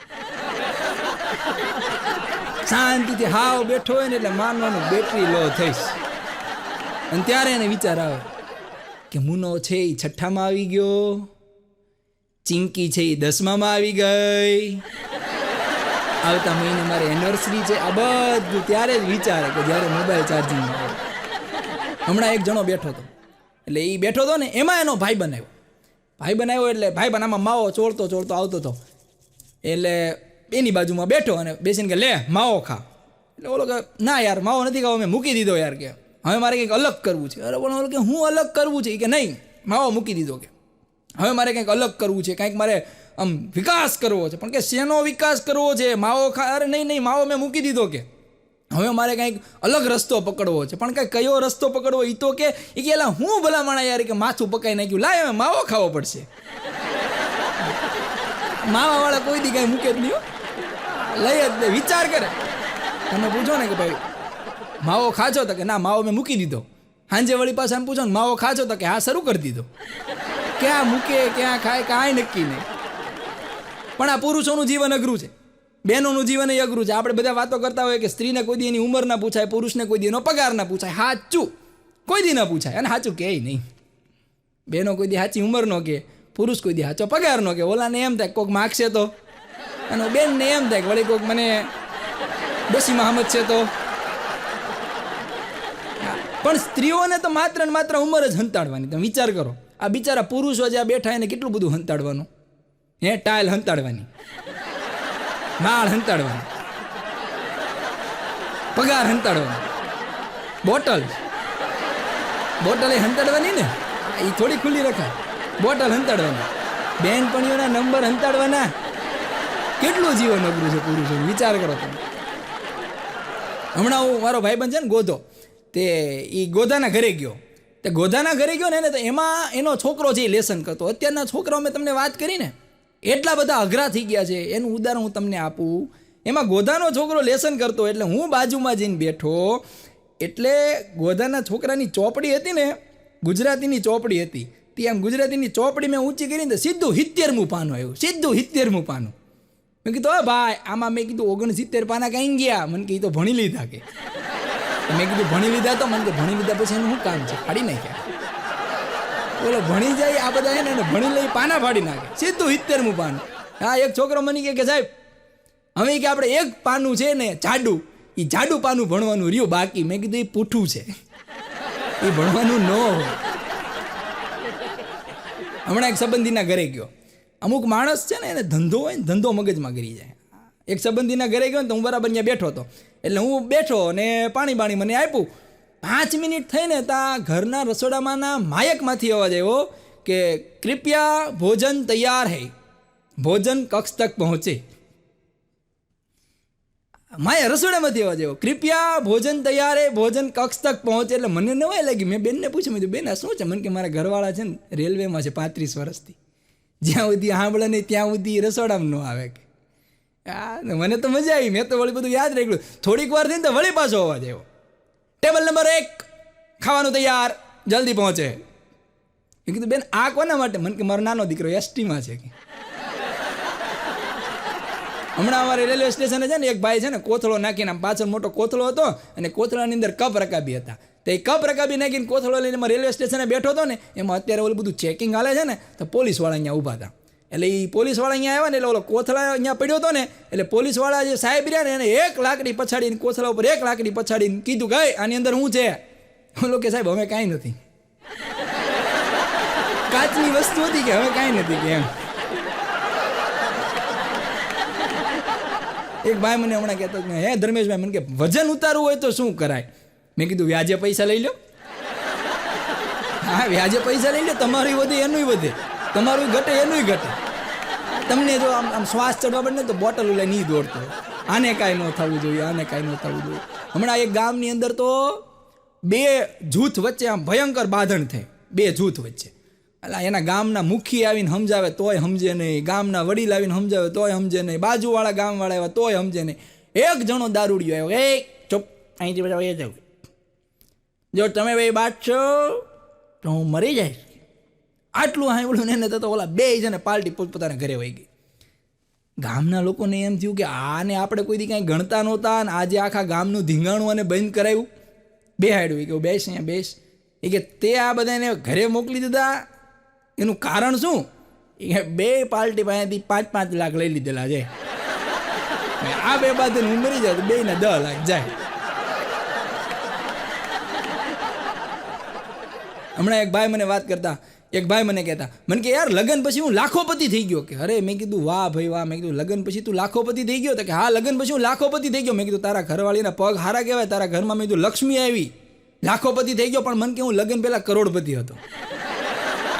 શાંતિથી હાવ બેઠો હોય ને એટલે માનવાનું બેટરી લો થઈશ, અને ત્યારે એને વિચાર આવે કે મુનો છે એ 6માં આવી ગયો, ચિંકી છે એ 10માં આવી ગઈ, આવતા મહિને મારે એનિવર્સરી છે. આ બધું ત્યારે જ વિચારે કે જ્યારે મોબાઈલ ચાર્જિંગમાં આવે. હમણાં એક જણો બેઠો હતો, એટલે એ બેઠો હતો ને એમાં એનો ભાઈ બનાવ્યો એટલે ભાઈ બનામાં માવો ચોળતો આવતો હતો. એટલે એની બાજુમાં બેઠો અને બેસીને કે લે માવો ખા. એટલે ઓલો કે ના યાર માવો નથી ખાવો, મેં મૂકી દીધો યાર, કે હવે મારે કંઈક અલગ કરવું છે. અરે બોલો કે હું અલગ કરવું છે? કે નહીં, માવો મૂકી દીધો, કે હવે મારે કંઈક અલગ કરવું છે, કંઈક મારે આમ વિકાસ કરવો છે. પણ કે શેનો વિકાસ કરવો છે? માવો ખા. અરે નહીં માવો મેં મૂકી દીધો, કે હવે મારે કંઈક અલગ રસ્તો પકડવો છે. પણ કંઈક કયો રસ્તો પકડવો એ તો કે એલા હું ભલામણા યાર, કે માથું પકાઈ નાખ્યું, લાય હવે માવો ખાવો પડશે. માવાવાળા કોઈ દી કાંઈ મૂકે જ નહીં, લઈ જ દે. વિચાર કરે, તમે પૂછો ને કે ભાઈ માવો ખાજો? તો કે ના માવો મેં મૂકી દીધો. સાંજે વળી પાછા પૂછો ને માવો ખાજો? તો કે હા શરૂ કરી દીધો. ક્યાં મૂકે ક્યાં ખાય કાંઈ નક્કી નહીં. પણ આ પુરુષોનું જીવન અઘરું છે, બહેનોનું જીવન એ અઘરું છે. આપણે બધા વાતો કરતા હોય કે સ્ત્રીને કોઈ દી એની ઉંમર ના પૂછાય, પુરુષને કોઈ દી એનો પગાર ના પૂછાય. સાચું કોઈ દી ના પૂછાય, અને સાચું કહે નહીં. બહેનો કોઈ દી સાચી ઉંમર ન કહે, પુરુષ કોઈ દી સાચો પગાર ન કે ઓલાને એમ થાય કોઈક માગશે તો, અને બેનને એમ થાય કે વળી કોઈક મને ડોશીમાં સમજ છે તો. પણ સ્ત્રીઓને તો માત્ર ને માત્ર ઉંમર જ હંતાડવાની. તમે વિચાર કરો, આ બિચારા પુરુષો જ્યાં બેઠા એને કેટલું બધું હંતાડવાનું. ટાઇલ હંતાડવાની, માળ હંતાડવાની, પગાર હંતાડવાનો, બોટલ એ હંતાડવાની ને, એ થોડી ખુલ્લી રખાય. બોટલ હંતાડવાની, બેનપણીઓના નંબર હંતાડવાના. કેટલું જીવન અઘરું છે પુરુષો, વિચાર કરો તમે. હમણાં હું મારો ભાઈબંધ છે ને ગોધો, તે એ ગોધાના ઘરે ગયો. તે ગોધાના ઘરે ગયો ને તો એમાં એનો છોકરો જે લેસન કરતો. અત્યારના છોકરાઓ મેં તમને વાત કરી ને એટલા બધા અઘરા થઈ ગયા છે. એનું ઉદાહરણ હું તમને આપું. એમાં ગોધાનો છોકરો લેસન કરતો એટલે હું બાજુમાં જઈને બેઠો. એટલે ગોધાના છોકરાની ચોપડી હતી ને, ગુજરાતીની ચોપડી હતી. તે આમ ગુજરાતીની ચોપડી મેં ઊંચી કરીને તો સીધું 70મું પાનું આવ્યું. સીધું 70મું પાનું. મેં કીધું હા ભાઈ, આમાં મેં કીધું 69 પાના કઈ ગયા? મને કીધું ભણી લીધા કે. મેં કીધું ભણી લીધા? તો મને કે ભણી લીધા પછી એનું શું કામ છે? ફાડી નાખ્યા. બોલો ભણી જાય આ બધા એને ભણી લઈ પાના ફાડી નાખે. સીધું 70મું પાનું. હા, એક છોકરો મને કે સાહેબ હવે કે આપણે એક પાનું છે ને જાડું, એ જાડું પાનું ભણવાનું રહ્યું બાકી. મેં કીધું એ પૂઠું છે, એ ભણવાનું ન હોય. હમણાં એક સંબંધીના ઘરે ગયો. અમુક માણસ છે ને એને ધંધો હોય ને ધંધો મગજમાં કરી જાય. એક સંબંધીના ઘરે ગયો ને તો હું બરાબર ત્યાં બેઠો હતો. એટલે હું બેઠો ને પાણી બાણી મને આપ્યું. 5 મિનિટ થઈને ત્યાં ઘરના રસોડામાંના માયકમાંથી અવાજ આવ્યો કે કૃપયા ભોજન તૈયાર હૈ, ભોજન કક્ષ તક પહોંચે. માયા રસોડામાંથી અવાજ આવ્યો, કૃપયા ભોજન તૈયાર હૈ, ભોજન કક્ષ તક પહોંચે. એટલે મને નવાઈ લાગી. મેં બેનને પૂછ્યું, મેં બેન આ શું છે? મને કે મારા ઘરવાળા છે ને રેલવેમાં છે 35 વર્ષથી, જ્યાં સુધી સાંભળે નહીં ત્યાં સુધી રસોડામાં ન આવે કે. મને તો મજા આવી. મેં તો વળી બધું યાદ રાખ્યું. થોડીક વાર થઈને તો વળી પાછો અવાજ આવ્યો, ટેબલ નંબર 1 ખાવાનું તૈયાર, જલ્દી પહોંચે. મેં કીધું બેન આ કોના માટે? મને કે મારો નાનો દીકરો એસટીમાં છે કે. હમણાં અમારે રેલવે સ્ટેશને છે ને એક ભાઈ છે ને કોથળો નાખીને આમ પાછળ મોટો કોથળો હતો અને કોથળાની અંદર કપ રકાબી હતા. તો એ કપ રકાબી નાખીને કોથળો લઈને રેલવે સ્ટેશને બેઠો હતો ને. એમાં અત્યારે ઓલું બધું ચેકિંગ હાલે છે ને, તો પોલીસવાળા અહીંયા ઊભા હતા. એટલે એ પોલીસવાળા અહીંયા આવ્યા ને એટલે ઓલો કોથળા અહીંયા પડ્યો હતો ને, એટલે પોલીસવાળા જે સાહેબ રહ્યા ને એને 1 લાકડી પછાડીને કોથળા ઉપર 1 લાકડી પછાડીને કીધું કે આની અંદર શું છે? ઓલો કે સાહેબ હવે કાંઈ નથી. કાચની વસ્તુ હતી કે હવે કાંઈ નથી કે એમ. એક ભાઈ મને હમણાં કહેતો હે ધર્મેશભાઈ, મને કે વજન ઉતારવું હોય તો શું કરાય? મેં કીધું વ્યાજે પૈસા લઈ લો. હા, વ્યાજે પૈસા લઈ લો, તમારું વધે એનું વધે, તમારું ઘટે એનું ઘટે. તમને જો આમ શ્વાસ ચડવા પડે ને તો બોટલ લઈને નહીં દોડતો. આને કાંઈ ન થવું જોઈએ, આને કાંઈ ન થવું જોઈએ. હમણાં એક ગામની અંદર તો 2 જૂથ વચ્ચે આમ ભયંકર બાંધણ થઈ. 2 જૂથ વચ્ચે. એટલે એના ગામના મુખી આવીને સમજાવે તોય સમજે નહીં, ગામના વડીલ આવીને સમજાવે તોય સમજે નહીં, બાજુવાળા ગામવાળા આવ્યા તોય સમજે નહીં. એક જણો દારૂડિયો આવ્યો, એ ચૂપ અહીંથી બધા એ જાવ, જો તમે ભાઈ બાટશો તો હું મરી જઈશ. આટલું સાંભળ્યું ને એને તો ઓલા 2 જણે પાર્ટી પોતપોતાના ઘરે વહી ગઈ. ગામના લોકોને એમ થયું કે આને આપણે કોઈ દી કાંઈ ગણતા નહોતા અને આજે આખા ગામનું ધીંગાણું અને બંધ કરાવ્યું. બેહાડ્યું કે બેસ અહીંયા બેસ. એ કે તે આ બધાને ઘરે મોકલી દીધા એનું કારણ શું? એ 2 પાર્ટી પાસેથી 5-5 લાખ લઈ લીધેલા છે. આ 2 બાદ હું મરી જાય તો 2 ને 10 લાખ જાય. હમણાં એક ભાઈ મને વાત કરતા, એક ભાઈ મને કહેતા, મને કે યાર લગ્ન પછી હું લાખોપતિ થઈ ગયો કે. અરે મેં કીધું વાહ ભાઈ વાહ. મેં કીધું લગ્ન પછી તું લાખોપતિ થઈ ગયો? તો કે હા લગ્ન પછી હું લાખોપતિ થઈ ગયો. મેં કીધું તારા ઘરવાળીના પગ હારા કહેવાય, તારા ઘરમાં મેં કીધું લક્ષ્મી આવી, લાખોપતિ થઈ ગયો. પણ મને કે હું લગ્ન પહેલા કરોડપતિ હતો.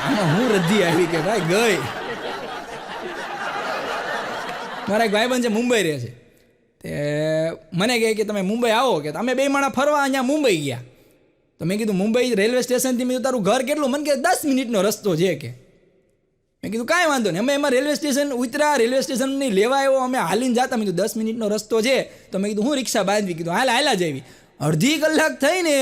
આમાં હું રદ્દી આવી કે ભાઈ ગઈ. મારા એક ભાઈબંધ છે મુંબઈ રહે છે, તે મને કહે કે તમે મુંબઈ આવો કે. અમે 2 માણા ફરવા અહીંયા મુંબઈ ગયા. તો મેં કીધું મુંબઈ રેલવે સ્ટેશનથી મેં તારું ઘર કેટલું? મને કે 10 મિનિટનો રસ્તો છે કે. મેં કીધું કાંઈ વાંધો નહીં. અમે એમાં રેલવે સ્ટેશન ઉતર્યા, રેલવે સ્ટેશનની લેવા આવ્યો, અમે હાલીને જતા. મેં કીધું 10 મિનિટનો રસ્તો છે. તો મેં કીધું હું રિક્ષા બાંધવી, કીધું હાલા જવી. અડધી કલાક થઈને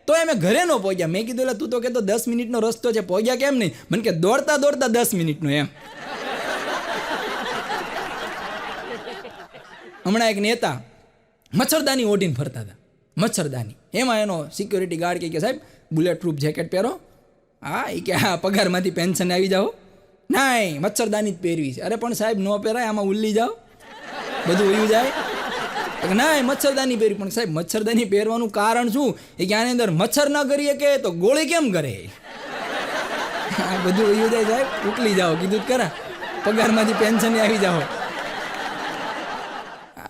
તો અમે ઘરે ન પહોંચ્યા. મેં કીધું એટલે તું તો કહેતો 10 મિનિટનો રસ્તો છે, પહોંચ્યા કેમ નહીં? મને કે દોડતા 10 મિનિટનો એમ. હમણાં એક નેતા મચ્છરદાની ઓઢીને ફરતા હતા, મચ્છરદાની. એમાં એનો સિક્યોરિટી ગાર્ડ કે સાહેબ બુલેટ પ્રૂફ જેકેટ પહેરો. હા, એ કે હા પગારમાંથી પેન્શન આવી જાઓ. નાય મચ્છરદાની જ પહેરવી છે. અરે પણ સાહેબ ન પહેરાય, આમાં ઉલ્લી જાઓ, બધું વયું જાય. ના મચ્છરદાની પહેરી. પણ સાહેબ મચ્છરદાની પહેરવાનું કારણ શું? એ કે આની અંદર મચ્છર ના કરીએ કે તો ગોળી કેમ કરે? આ બધું વયું જાય સાહેબ, ઉકલી જાઓ, કીધું જ ખરા, પગારમાંથી પેન્શન આવી જાઓ.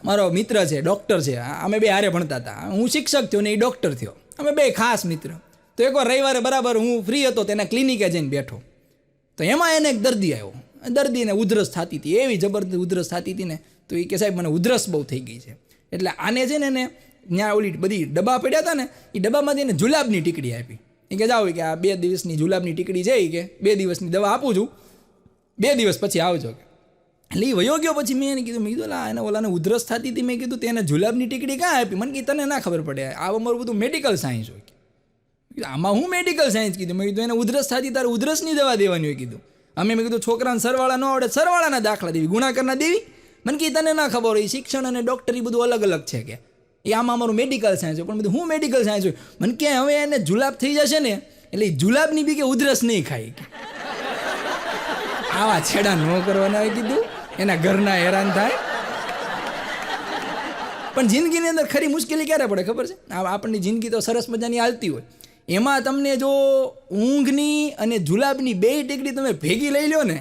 મારો મિત્ર છે, ડૉક્ટર છે, અમે બે હારે ભણતા હતા. હું શિક્ષક થયો ને એ ડૉક્ટર થયો, અમે બે ખાસ મિત્ર. તો એકવાર રવિવારે બરાબર હું ફ્રી હતો, તેના ક્લિનિકે જઈને બેઠો, તો એમાં એને એક દર્દી આવ્યો. દર્દીને ઉધરસ થતી હતી, એવી જબરદસ્ત ઉધરસ થતી હતી ને. તો એ કે સાહેબ મને ઉધરસ બહુ થઈ ગઈ છે. એટલે આને છે ને એને ત્યાં ઓલી બધી ડબ્બા પડ્યા હતા ને, એ ડબ્બામાંથી એને જુલાબની ટીકડી આપી. એ કે જાઓ કે આ 2 દિવસની જુલાબની ટીકડી છે, એ કે 2 દિવસની દવા આપું છું, 2 દિવસ પછી આવજો. એટલે એ વયો ગયો. પછી મેં એને કીધું, મેં કીધું એને ઓલાને ઉધરસ થતી હતી, મેં કીધું તેને જુલાબની ટીકડી ક્યાં આપી? મને કીધું તને ના ખબર પડે, આ અમારું બધું મેડિકલ સાયન્સ હોય. આમાં હું મેડિકલ સાયન્સ કીધું? મેં કીધું એને ઉધરસ થતી, તારે ઉધરસની દવા દેવાની હોય. કીધું અમે મેં કીધું છોકરાને સરવાળા ન આવડે, સરવાળાના દાખલા દેવી, ગુણાકારના દેવી. મને કે તને ના ખબર હોય, શિક્ષણ અને ડૉક્ટરી બધું અલગ અલગ છે કે એ આમાં અમારું મેડિકલ સાયન્સ હોય. પણ બધું હું મેડિકલ સાયન્સ હોય. મને કે હવે એને જુલાબ થઈ જશે ને એટલે જુલાબની બી કે ઉધરસ નહીં ખાય. આવા છેડા ન કરવાના હોય કીધું, એના ઘરના હેરાન થાય. પણ જિંદગીની અંદર ખરી મુશ્કેલી ક્યારે પડે ખબર છે? આપણની જિંદગી તો સરસ મજાની હાલતી હોય, એમાં તમને જો ઊંઘની અને જુલાબની 2 ટીકડી તમે ભેગી લઈ લો ને,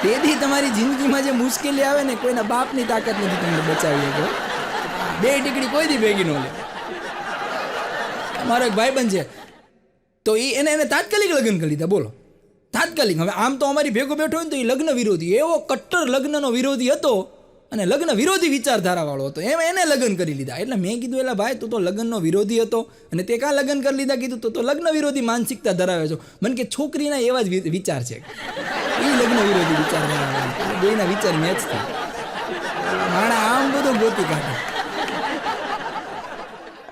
તેથી તમારી જિંદગીમાં જે મુશ્કેલી આવે ને, કોઈના બાપની તાકાત નથી તમને બચાવી શકો. 2 ટીકડી કોઈ દી ભેગી ન લે. મારો એક ભાઈબંધ છે, તો એને તાત્કાલિક લગ્ન કરી લીધા. બોલો, તાત્કાલિક. હવે આમ તો અમારી ભેગો બેઠો હોય ને તો એ લગ્ન વિરોધી, એવો કટ્ટર લગ્નનો વિરોધી હતો અને લગ્ન વિરોધી વિચારધારાવાળો હતો, એમ એને લગ્ન કરી લીધા. એટલે મેં કીધું એલા ભાઈ, તું તો લગ્નનો વિરોધી હતો અને તે કાં લગ્ન કરી લીધા? કીધું તો લગ્ન વિરોધી માનસિકતા ધરાવે છો. મને કે છોકરીના એવા જ વિચાર છે, એ લગ્ન વિરોધી વિચાર ધરાવે. બેના વિચાર મેચ થાય, માણા આમ બધું ગોતી કાઢે.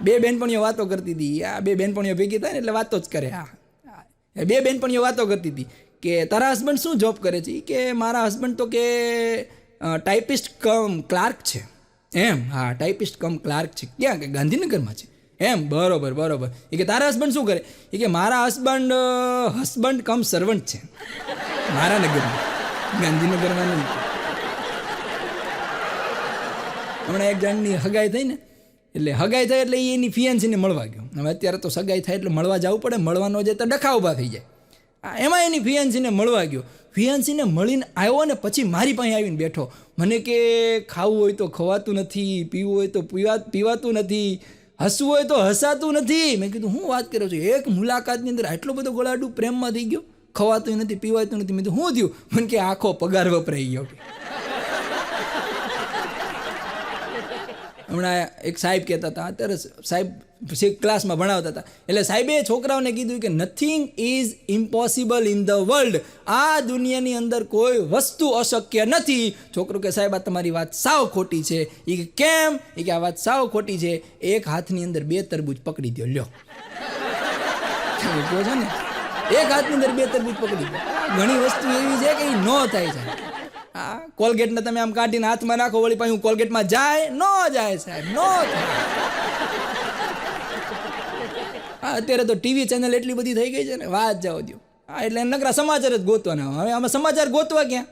2 બહેનપણીઓ વાતો કરતી હતી. આ 2 બહેનપણીઓ ભેગી થાય ને એટલે વાતો જ કરે. 2 બહેનપણીઓ વાતો કરતી હતી કે તારા હસબન્ડ શું જોબ કરે છે? કે મારા હસબન્ડ તો કે ટાઈપિસ્ટ કમ ક્લાર્ક છે. એમ? હા, ટાઈપિસ્ટ કમ ક્લાર્ક છે. ક્યાં? કે ગાંધીનગરમાં છે. એમ? બરોબર બરોબર. એ કે તારા હસબન્ડ શું કરે? એ કે મારા હસબન્ડ કમ સર્વન્ટ છે, મારા નગરમાં, ગાંધીનગરમાં નહીં. હમણાં એક જણની હગાઈ થઈ ને, એટલે હગાઈ થાય એટલે એની ફિયાન્સીને મળવા ગયો. હવે અત્યારે તો સગાઈ થાય એટલે મળવા જવું પડે, મળવાનો જે તો ડખા ઊભા થઈ જાય. એમાં એની ફિયાન્સીને મળવા ગયો. ફિયાન્સીને મળીને આવ્યો ને પછી મારી પાસે આવીને બેઠો. મને કે ખાવું હોય તો ખવાતું નથી, પીવું હોય તો પીવાતું નથી, હસવું હોય તો હસાતું નથી. મેં કીધું હું વાત કરો છો? એક મુલાકાતની અંદર આટલો બધો ગળાડું પ્રેમમાં થઈ ગયો, ખવાતું નથી, પીવાતું નથી. મેં કીધું શું થયું? મને કે આખો પગાર વપરાઈ ગયો. હમણાં એક સાહેબ કહેતા હતા, અત્યારે સાહેબ ક્લાસમાં ભણાવતા હતા, એટલે સાહેબે છોકરાઓને કીધું કે nothing is impossible in the world. આ દુનિયાની અંદર કોઈ વસ્તુ અશક્ય નથી. છોકરો કે સાહેબ આ તમારી વાત સાવ ખોટી છે. એ કે કેમ? એ કે આ વાત સાવ ખોટી છે. એક હાથની અંદર 2 તરબૂચ પકડી દો. લ્યો કહો છો ને, એક હાથની અંદર 2 તરબૂચ પકડી દો. ઘણી વસ્તુ એવી છે કે એ ન થાય છે. હા, કોલગેટને તમે આમ કાઢીને હાથમાં નાખો, વળી પાછું કોલગેટમાં જાય? ન જાય સાહેબ, ન થાય. હા, અત્યારે તો ટીવી ચેનલ એટલી બધી થઈ ગઈ છે ને, વાત જાઓ દો. હા, એટલે નકરા સમાચાર જ ગોતવાના. હવે આમાં સમાચાર ગોતવા ક્યાં?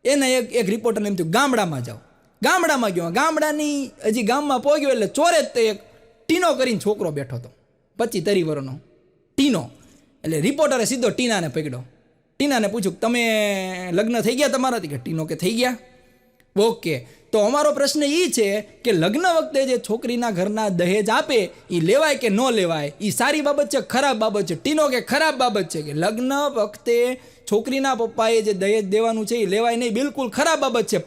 એને એક રિપોર્ટરને એમ થયું ગામડામાં જાઓ. ગામડામાં ગયો, ગામડાની હજી ગામમાં પહોંચ્યો એટલે ચોરે જ તે એક ટીનો કરીને છોકરો બેઠો હતો, 25-30 વર્ષનો ટીનો. એટલે રિપોર્ટરે સીધો ટીનાને પકડ્યો. ટીનાને પૂછ્યું તમે લગ્ન થઈ ગયા તમારાથી? કે ટીનો કે થઈ ગયા. ઓકે, તો અમારો પ્રશ્ન એ છે કે લગ્ન વખતે જે છોકરીના ઘરના દહેજ આપે એ લેવાય કે ન લેવાય? એ સારી બાબત છે, ખરાબ બાબત છે? ટીનો કે ખરાબ બાબત છે. કે લગ્ન વખતે છોકરીના પપ્પાએ જે દહેજ દેવાનું છે એ લેવાય નહીં, બિલકુલ ખરાબ બાબત છે.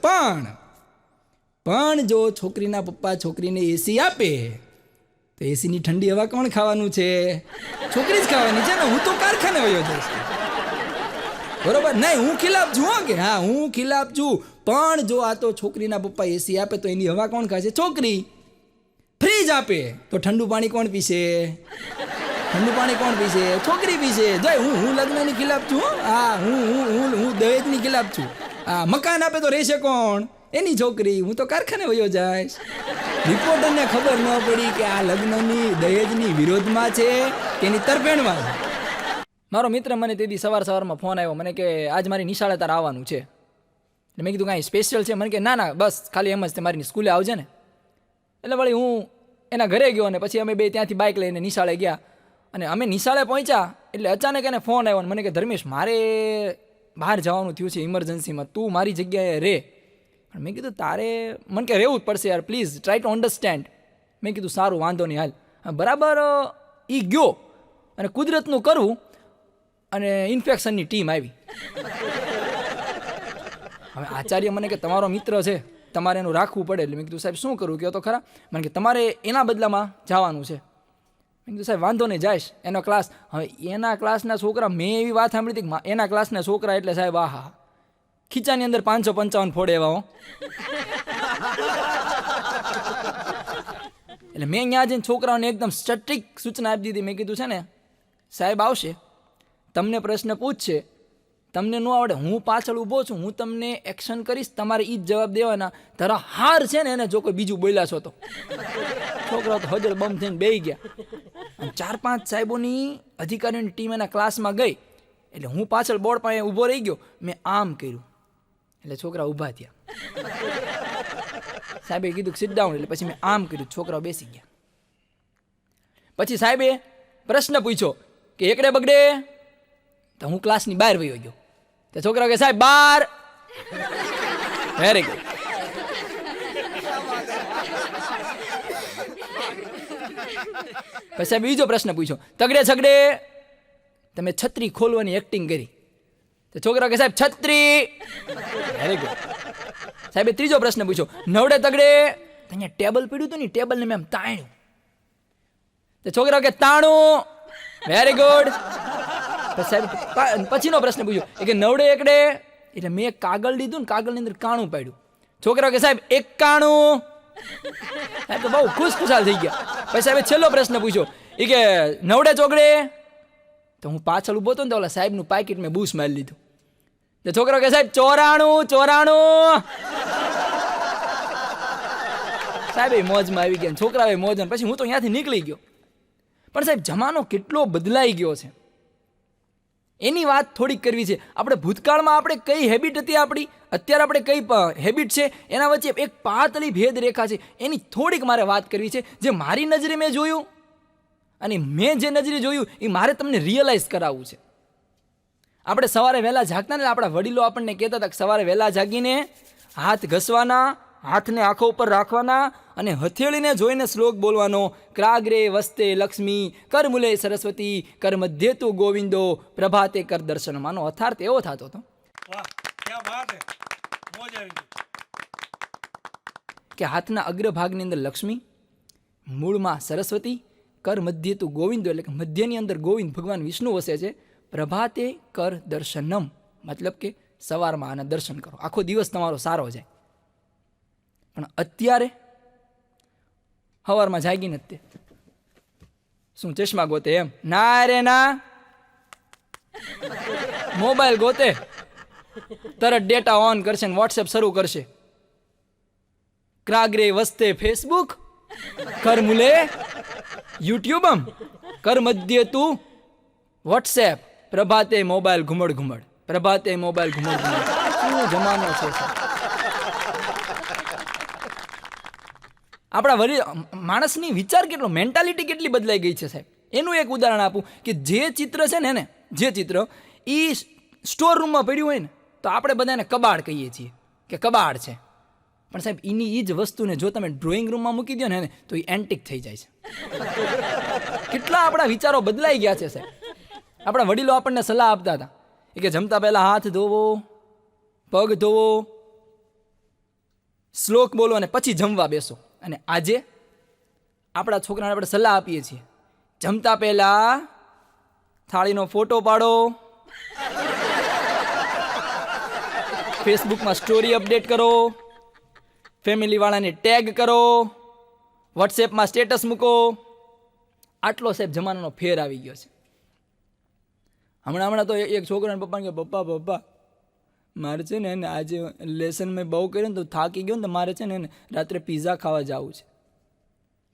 પણ જો છોકરીના પપ્પા છોકરીને એસી આપે તો એસીની ઠંડી હવા કોણ ખાવાનું છે? છોકરી જ ખાવાની છે ને. હું તો કારખાને વયો જઈશ, બરોબર? નહીં, હું ખિલાફ છું. કે હા, હું ખિલાફ છું. પણ જો આ તો છોકરીના પપ્પા એસી આપે તો એની હવા કોણ ખાશે? છોકરી. ફ્રીજ આપે તો ઠંડુ પાણી કોણ પીશે? ઠંડુ પાણી કોણ પીશે? છોકરી પીશે. જો હું લગ્નની ખિલાફ છું. હા, હું દહેજની ખિલાફ છું. હા, મકાન આપે તો રહેશે કોણ? એની છોકરી. હું તો કારખાને વયો જઈશ. રિપોર્ટરને ખબર ન પડી કે આ લગ્નની દહેજની વિરોધમાં છે કે એની તરફેણમાં છે. મારો મિત્ર મને તે દી સવારમાં ફોન આવ્યો મને કે આજ મારી નિશાળે તારે આવવાનું છે. એટલે મેં કીધું કાંઈ સ્પેશિયલ છે? મને કે ના બસ ખાલી એમ જ તે મારી સ્કૂલે આવજે ને. એટલે વળી હું એના ઘરે ગયો અને પછી અમે બે ત્યાંથી બાઇક લઈને નિશાળે ગયા. અને અમે નિશાળે પહોંચ્યા એટલે અચાનક એને ફોન આવ્યો મને કે ધર્મેશ મારે બહાર જવાનું થયું છે ઇમરજન્સીમાં, તું મારી જગ્યાએ રહે. મેં કીધું તારે મને કે રહેવું જ પડશે યાર, પ્લીઝ ટ્રાય ટુ અન્ડરસ્ટેન્ડ. મેં કીધું સારું વાંધો નહીં હાલ. બરાબર એ ગયો અને કુદરતનું કરવું અને ઇન્ફેક્શનની ટીમ આવી. હવે આચાર્ય મને કે તમારો મિત્ર છે, તમારે એનું રાખવું પડે. એટલે મેં કીધું સાહેબ શું કરવું કહો તો ખરા. મને કે તમારે એના બદલામાં જવાનું છે. મેં કીધું સાહેબ વાંધો નહીં જાઈશ એનો ક્લાસ. હવે એના ક્લાસના છોકરા, મેં એવી વાત સાંભળી હતી કે એના ક્લાસના છોકરા એટલે સાહેબ આહા ખીચાની અંદર 555 ફોડે એવા હો. એટલે મેં અહીંયા જઈને છોકરાઓને એકદમ સ્ટ્રિક્ટ સૂચના આપી દીધી. મેં કીધું છે ને સાહેબ આવશે, તમને પ્રશ્ન પૂછશે, તમને ન આવડે હું પાછળ ઊભો છું, હું તમને એક્શન કરીશ, તમારે એ જ જવાબ દેવાના. તારા હાર છે ને એને જો કોઈ બીજું બોલ્યા છો તો. છોકરાઓ તો હજર બમ થઈને બેસી ગયા. 4-5 સાહેબોની અધિકારીઓની ટીમ એના ક્લાસમાં ગઈ એટલે હું પાછળ બોર્ડ પાસે ઊભો રહી ગયો. મેં આમ કર્યું એટલે છોકરા ઊભા થયા. સાહેબે કીધું સિટ ડાઉન એટલે પછી મેં આમ કર્યું, છોકરાઓ બેસી ગયા. પછી સાહેબે પ્રશ્ન પૂછ્યો કે એકડે બગડે, તો હું ક્લાસની બહાર વયો ગયો. તો છોકરાઓ કે સાહેબ બહાર. Very good. પછી સાહેબ બીજો પ્રશ્ન પૂછ્યો તગડે છગડે, તમે છત્રી ખોલવાની એક્ટિંગ કરી. તો છોકરા કે સાહેબ છત્રી. Very good. સાહેબે ત્રીજો પ્રશ્ન પૂછ્યો નવડે તગડે, અહીંયા ટેબલ પડ્યું હતું ને ટેબલને મેં આમ તાણ્યું. તો છોકરા કે તાણું. Very good. સાહેબ પછીનો પ્રશ્ન પૂછ્યો એ કે નવડે એકડે, એટલે મેં એક કાગળ લીધું ને કાગળની અંદર કાણું પાડ્યું. છોકરા કે સાહેબ 91. સાહેબ તો બહુ ખુશખુશાલ થઈ ગયા. પછી સાહેબ છેલ્લો પ્રશ્ન પૂછ્યો એ કે નવડે ચોગડે, તો હું પાછળ ઊભો હતો ને તો ઓલા સાહેબનું પાકીટ મેં બૂસ મારી લીધું. તો છોકરો કે સાહેબ 94. સાહેબ એ મોજમાં આવી ગયા, છોકરાએ મોજ. પછી હું તો અહીંયાથી નીકળી ગયો. પણ સાહેબ જમાનો કેટલો બદલાઈ ગયો છે એની વાત થોડીક કરવી છે. આપણે ભૂતકાળમાં આપણે કઈ હેબિટ હતી આપણી, અત્યારે આપણે કઈ હેબિટ છે, એના વચ્ચે એક પાતળી ભેદ રેખા છે. એની થોડીક મારે વાત કરવી છે. જે મારી નજરે મેં જોયું અને મેં જે નજરે જોયું એ મારે તમને રિયલાઇઝ કરાવવું છે. આપણે સવારે વહેલા જાગતા ને આપણા વડીલો આપણને કહેતા હતા કે સવારે વહેલા જાગીને હાથ ઘસવાના, હાથને આંખો ઉપર રાખવાના અને હથેળીને જોઈને શ્લોક બોલવાનો. ક્રાગ્રે વસ્તે લક્ષ્મી, કર મૂલે સરસ્વતી, કર મધ્યે તું ગોવિંદો, પ્રભાતે કર દર્શન. આનો અર્થ એવો થતો હતો કે હાથના અગ્રભાગની અંદર લક્ષ્મી, મૂળમાં સરસ્વતી, કર મધ્યે તું ગોવિંદો એટલે કે મધ્યની અંદર ગોવિંદ ભગવાન વિષ્ણુ વસે છે. પ્રભાતે કર દર્શનમ મતલબ કે સવારમાં આના દર્શન કરો, આખો દિવસ તમારો સારો જાય. પણ અત્યારે સવારમાં જાગીને જ તે શું ચશ્મા ગોતે એમ? ના રે ના, મોબાઈલ ગોતે, તરત ડેટા ઓન કરશે ને વોટ્સએપ શરૂ કરશે. ક્રાગ્રે વસ્તે ફેસબુક, કર મુલે યુટ્યુબમ, કર મધ્ય તું વોટ્સએપ, પ્રભાતે મોબાઈલ ઘુમડ ઘુમડ, પ્રભાતે મોબાઈલ ઘુમડ ઘુમડ. શું જમાનો છે આપણા માણસની વિચાર કેટલો, મેન્ટાલિટી કેટલી બદલાઈ ગઈ છે સાહેબ. એનું એક ઉદાહરણ આપું કે જે ચિત્ર છે ને એને જે ચિત્ર એ સ્ટોર રૂમમાં પડ્યું હોય ને તો આપણે બધા એને કબાડ કહીએ છીએ કે કબાડ છે. પણ સાહેબ એની એ જ વસ્તુને જો તમે ડ્રોઈંગ રૂમમાં મૂકી દો ને તો એ એન્ટિક થઈ જાય છે. કેટલા આપણા વિચારો બદલાઈ ગયા છે સાહેબ. આપણા વડીલો આપણને સલાહ આપતા હતા કે જમતા પહેલા હાથ ધોવો, પગ ધોવો, શ્લોક બોલો અને પછી જમવા બેસો. અને આજે આપણા છોકરાને આપણે સલાહ આપીએ છીએ જમતા પહેલા થાળીનો ફોટો પાડો, ફેસબુકમાં સ્ટોરી અપડેટ કરો, ફેમિલી વાળાને ટેગ કરો, વોટ્સએપમાં સ્ટેટસ મૂકો. આટલો સાહેબ જમાનાનો ફેર આવી ગયો છે. હમણાં તો એક છોકરાને પપ્પાને કે પપ્પા મારે છે ને આજે લેસન મેં બહુ કર્યું ને તો થાકી ગયો ને તો મારે છે ને રાત્રે પિઝા ખાવા જવું છે.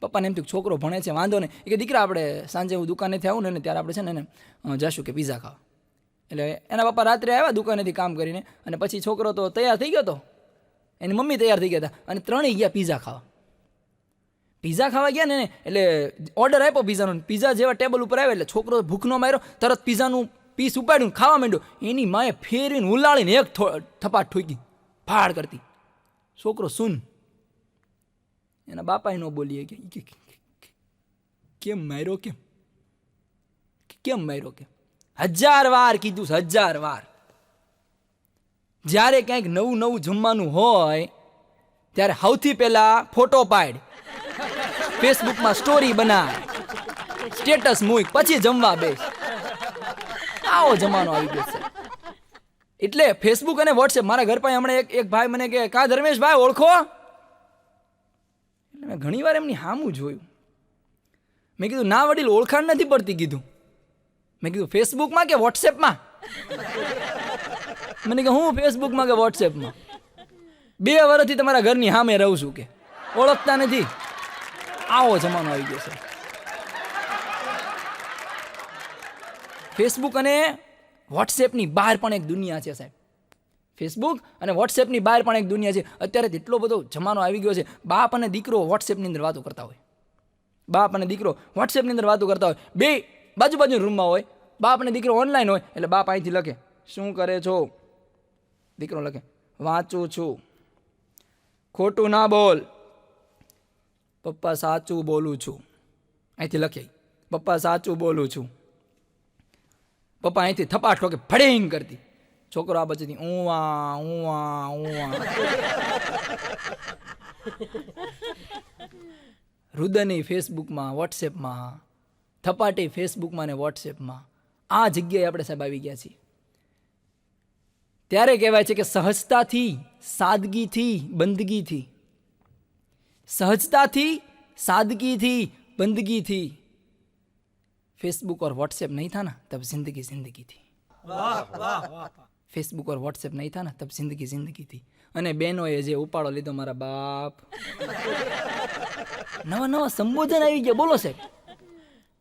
પપ્પાને એમ થયું છોકરો ભણે છે વાંધો નહીં, એ કે દીકરા આપણે સાંજે હું દુકાનેથી આવું ને ત્યારે આપણે છે ને એને જશું કે પીઝા ખાવા. એટલે એના પપ્પા રાત્રે આવ્યા દુકાનેથી કામ કરીને, અને પછી છોકરો તો તૈયાર થઈ ગયો હતો, એની મમ્મી તૈયાર થઈ ગયા હતા, અને ત્રણેય ગયા પીઝા ખાવા. પીઝા ખાવા ગયા ને એટલે ઓર્ડર આપ્યો પીઝાનો. પીઝા જેવા ટેબલ ઉપર આવ્યા એટલે છોકરો ભૂખનો માર્યો, તરત પીઝાનું પીસ ઉપાડ્યું ખાવા માંડ્યો. એની માએ ફેરીને ઉલાળીને એક થપાટ ઠોકી ફાડ કરતી. છોકરો સુન. એના બાપાએ ન બોલીએ કે કેમ માર્યો, કેમ માર્યો, કેમ 1000 વાર કીધું, 1000 વાર. જ્યારે ક્યાંક નવું નવું જમવાનું હોય ત્યારે સૌથી પહેલા ફોટો પાડ, ફેસબુકમાં સ્ટોરી બનાય, સ્ટેટસ મૂક, પછી જમવા બેસ. આવો જમાનો આવી ગયો છે. એટલે ફેસબુક અને વોટ્સએપ. મારા ઘર પાસે હમણાં એક ભાઈ મને કે કા ધર્મેશભાઈ ઓળખો? એટલે મેં ઘણી વાર એમની સામું જોયું. મેં કીધું ના વડીલ ઓળખાણ નથી પડતી. કીધું મેં કીધું ફેસબુકમાં કે વોટ્સએપમાં? મને કે હું ફેસબુકમાં કે વોટ્સએપમાં? 2 વર્ષથી તમારા ઘરની સામે રહું છું, કે ઓળખતા નથી. આવો જમાનો આવી ગયો છે. ફેસબુક અને વોટ્સએપની બહાર પણ એક દુનિયા છે સાહેબ. ફેસબુક અને વોટ્સએપની બહાર પણ એક દુનિયા છે. અત્યારે એટલો બધો જમાનો આવી ગયો છે. બાપ અને દીકરો વોટ્સએપની અંદર વાતો કરતા હોય, બાપ અને દીકરો વોટ્સએપની અંદર વાતો કરતા હોય, બે બાજુ રૂમમાં હોય, બાપ અને દીકરો ઓનલાઈન હોય. એટલે બાપ અહીંથી લખે શું કરે છો, દીકરો લખે વાંચું છું. ખોટું ના બોલ, પપ્પા સાચું બોલું છું. અહીંથી લખે પપ્પા સાચું બોલું છું. પપ્પા અહીંથી થપાટ ઠોકે ફડેંગ કરતી. છોકરો આ બાજુથી ઊવા ઊવા ઊવા. રુદની ફેસબુકમાં વોટ્સએપમાં, થપાટી ફેસબુકમાં ને વોટ્સએપમાં. આ જગ્યાએ આપણે સાહેબ આવી ગયા છીએ. ત્યારે કહેવાય છે કે સહજતાથી, સાદગીથી, બંદગીથી, સહજતાથી, સાदगी बंदगी थी. फेसबुक और व्हाट्सएप नहीं था ना तब जिंदगी जिंदगी थी. फेसबुक और व्हाट्सएप नहीं था ना तब जिंदगी जिंदगी थी. અને બહેનોએ જે ઉપાડો લીધો મારા બાપ. નવા નવા સંબોધન આવી ગયા. બોલો સાહેબ,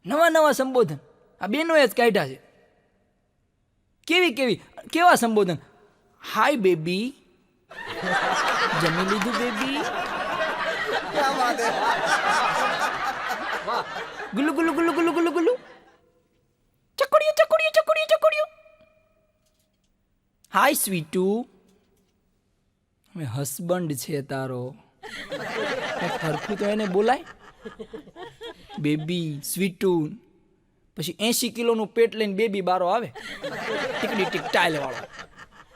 નવા નવા સંબોધન આ બહેનોએ જ કાઢ્યા છે. કેવા સંબોધન? હાય બેબી, જમી લીધું બેબી, ગુલ્લુ ગુલ્લુ ગુલ્લુ ગુલ્લુ ગુલ્લુ ગુલ્લુ, ચકોડિયો ચકોડિયો ચકોડિયો ચકોડિયો. હાય સ્વીટુ, હસબન્ડ છે તારો, સરખું તો એને બોલાય. બેબી, સ્વીટુ. પછી 80 કિલોનું પેટ લઈને બેબી બારો આવે, ટીકડી ટીક ટાઈલ વાળો.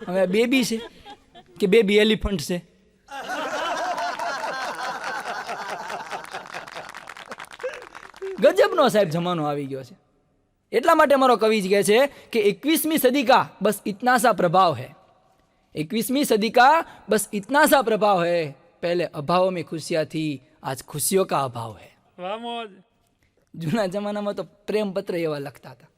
હવે બેબી છે કે બેબી એલિફન્ટ છે? ગજબનો સાહેબ જમાનો આવી ગયો છે. એટલા માટે મારો કવિ જ કહે છે કે 21वीं सदी का बस इतना सा प्रभाव है. 21वीं सदी का बस इतना सा प्रभाव है. पहले अभाव में खुशियां थी, आज खुशियों का अभाव है. જૂના જમાનામાં તો પ્રેમ પત્ર એવા લખતા હતા.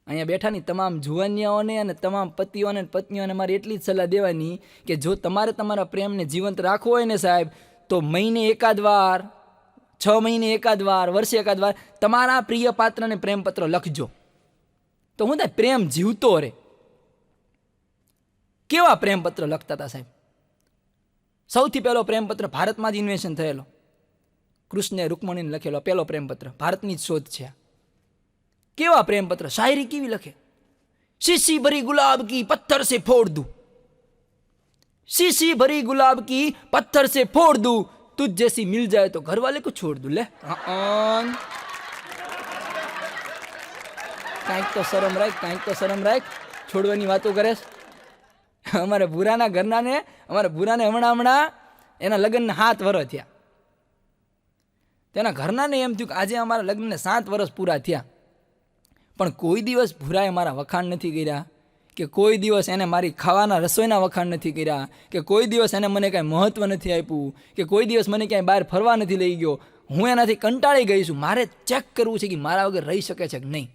અહીંયા બેઠાની તમામ જુવાનિયાઓને અને તમામ પતિઓને અને પત્નીઓને મારી એટલી જ સલાહ દેવાની કે જો તમારે તમારા પ્રેમને જીવંત રાખવો હોય ને સાહેબ, તો મહિને એકાદ વાર, 6 મહિને એકાદ વાર, વર્ષે એકાદ વાર તમારા પ્રિય પાત્રને પ્રેમપત્ર લખજો. તો હું થાય પ્રેમ જીવતો રહે. કેવા પ્રેમપત્ર લખતા હતા સાહેબ? સૌથી પહેલો પ્રેમપત્ર ભારતમાં જ ઇન્વેન્શન થયેલો. કૃષ્ણે રૂકમણીને લખેલો પહેલો પ્રેમપત્ર, ભારતની જ શોધ છે. કેવા પ્રેમપત્ર, શાયરી કેવી લખે? शीशी भरी गुलाब की पत्थर से फोड़ दूं, शीशी भरी गुलाब की पत्थर से फोड़ दूं, तुझ जैसी मिल जाए तो घर वाले को छोड़ दूं. લે કાંઈક તો શરમ રાખ, કાંઈક તો શરમ રાખ. છોડવાની વાતો કરે. અમારા ભૂરાના ઘરનાને, અમારા ભૂરાને હમણાં એના લગ્નના 7 વર્ષ થયા. તેના ઘરનાને એમ થયું કે આજે અમારા લગ્નને 7 વર્ષ પૂરા થયા, પણ કોઈ દિવસ ભૂરાએ મારા વખાણ નથી કર્યા, કે કોઈ દિવસ એને મારી ખાવાના રસોઈના વખાણ નથી કર્યા, કે કોઈ દિવસ એને મને કાંઈ મહત્વ નથી આપ્યું, કે કોઈ દિવસ મને ક્યાંય બહાર ફરવા નથી લઈ ગયો. હું એનાથી કંટાળી ગઈ છું. મારે ચેક કરવું છે કે મારા વગર રહી શકે છે કે નહીં.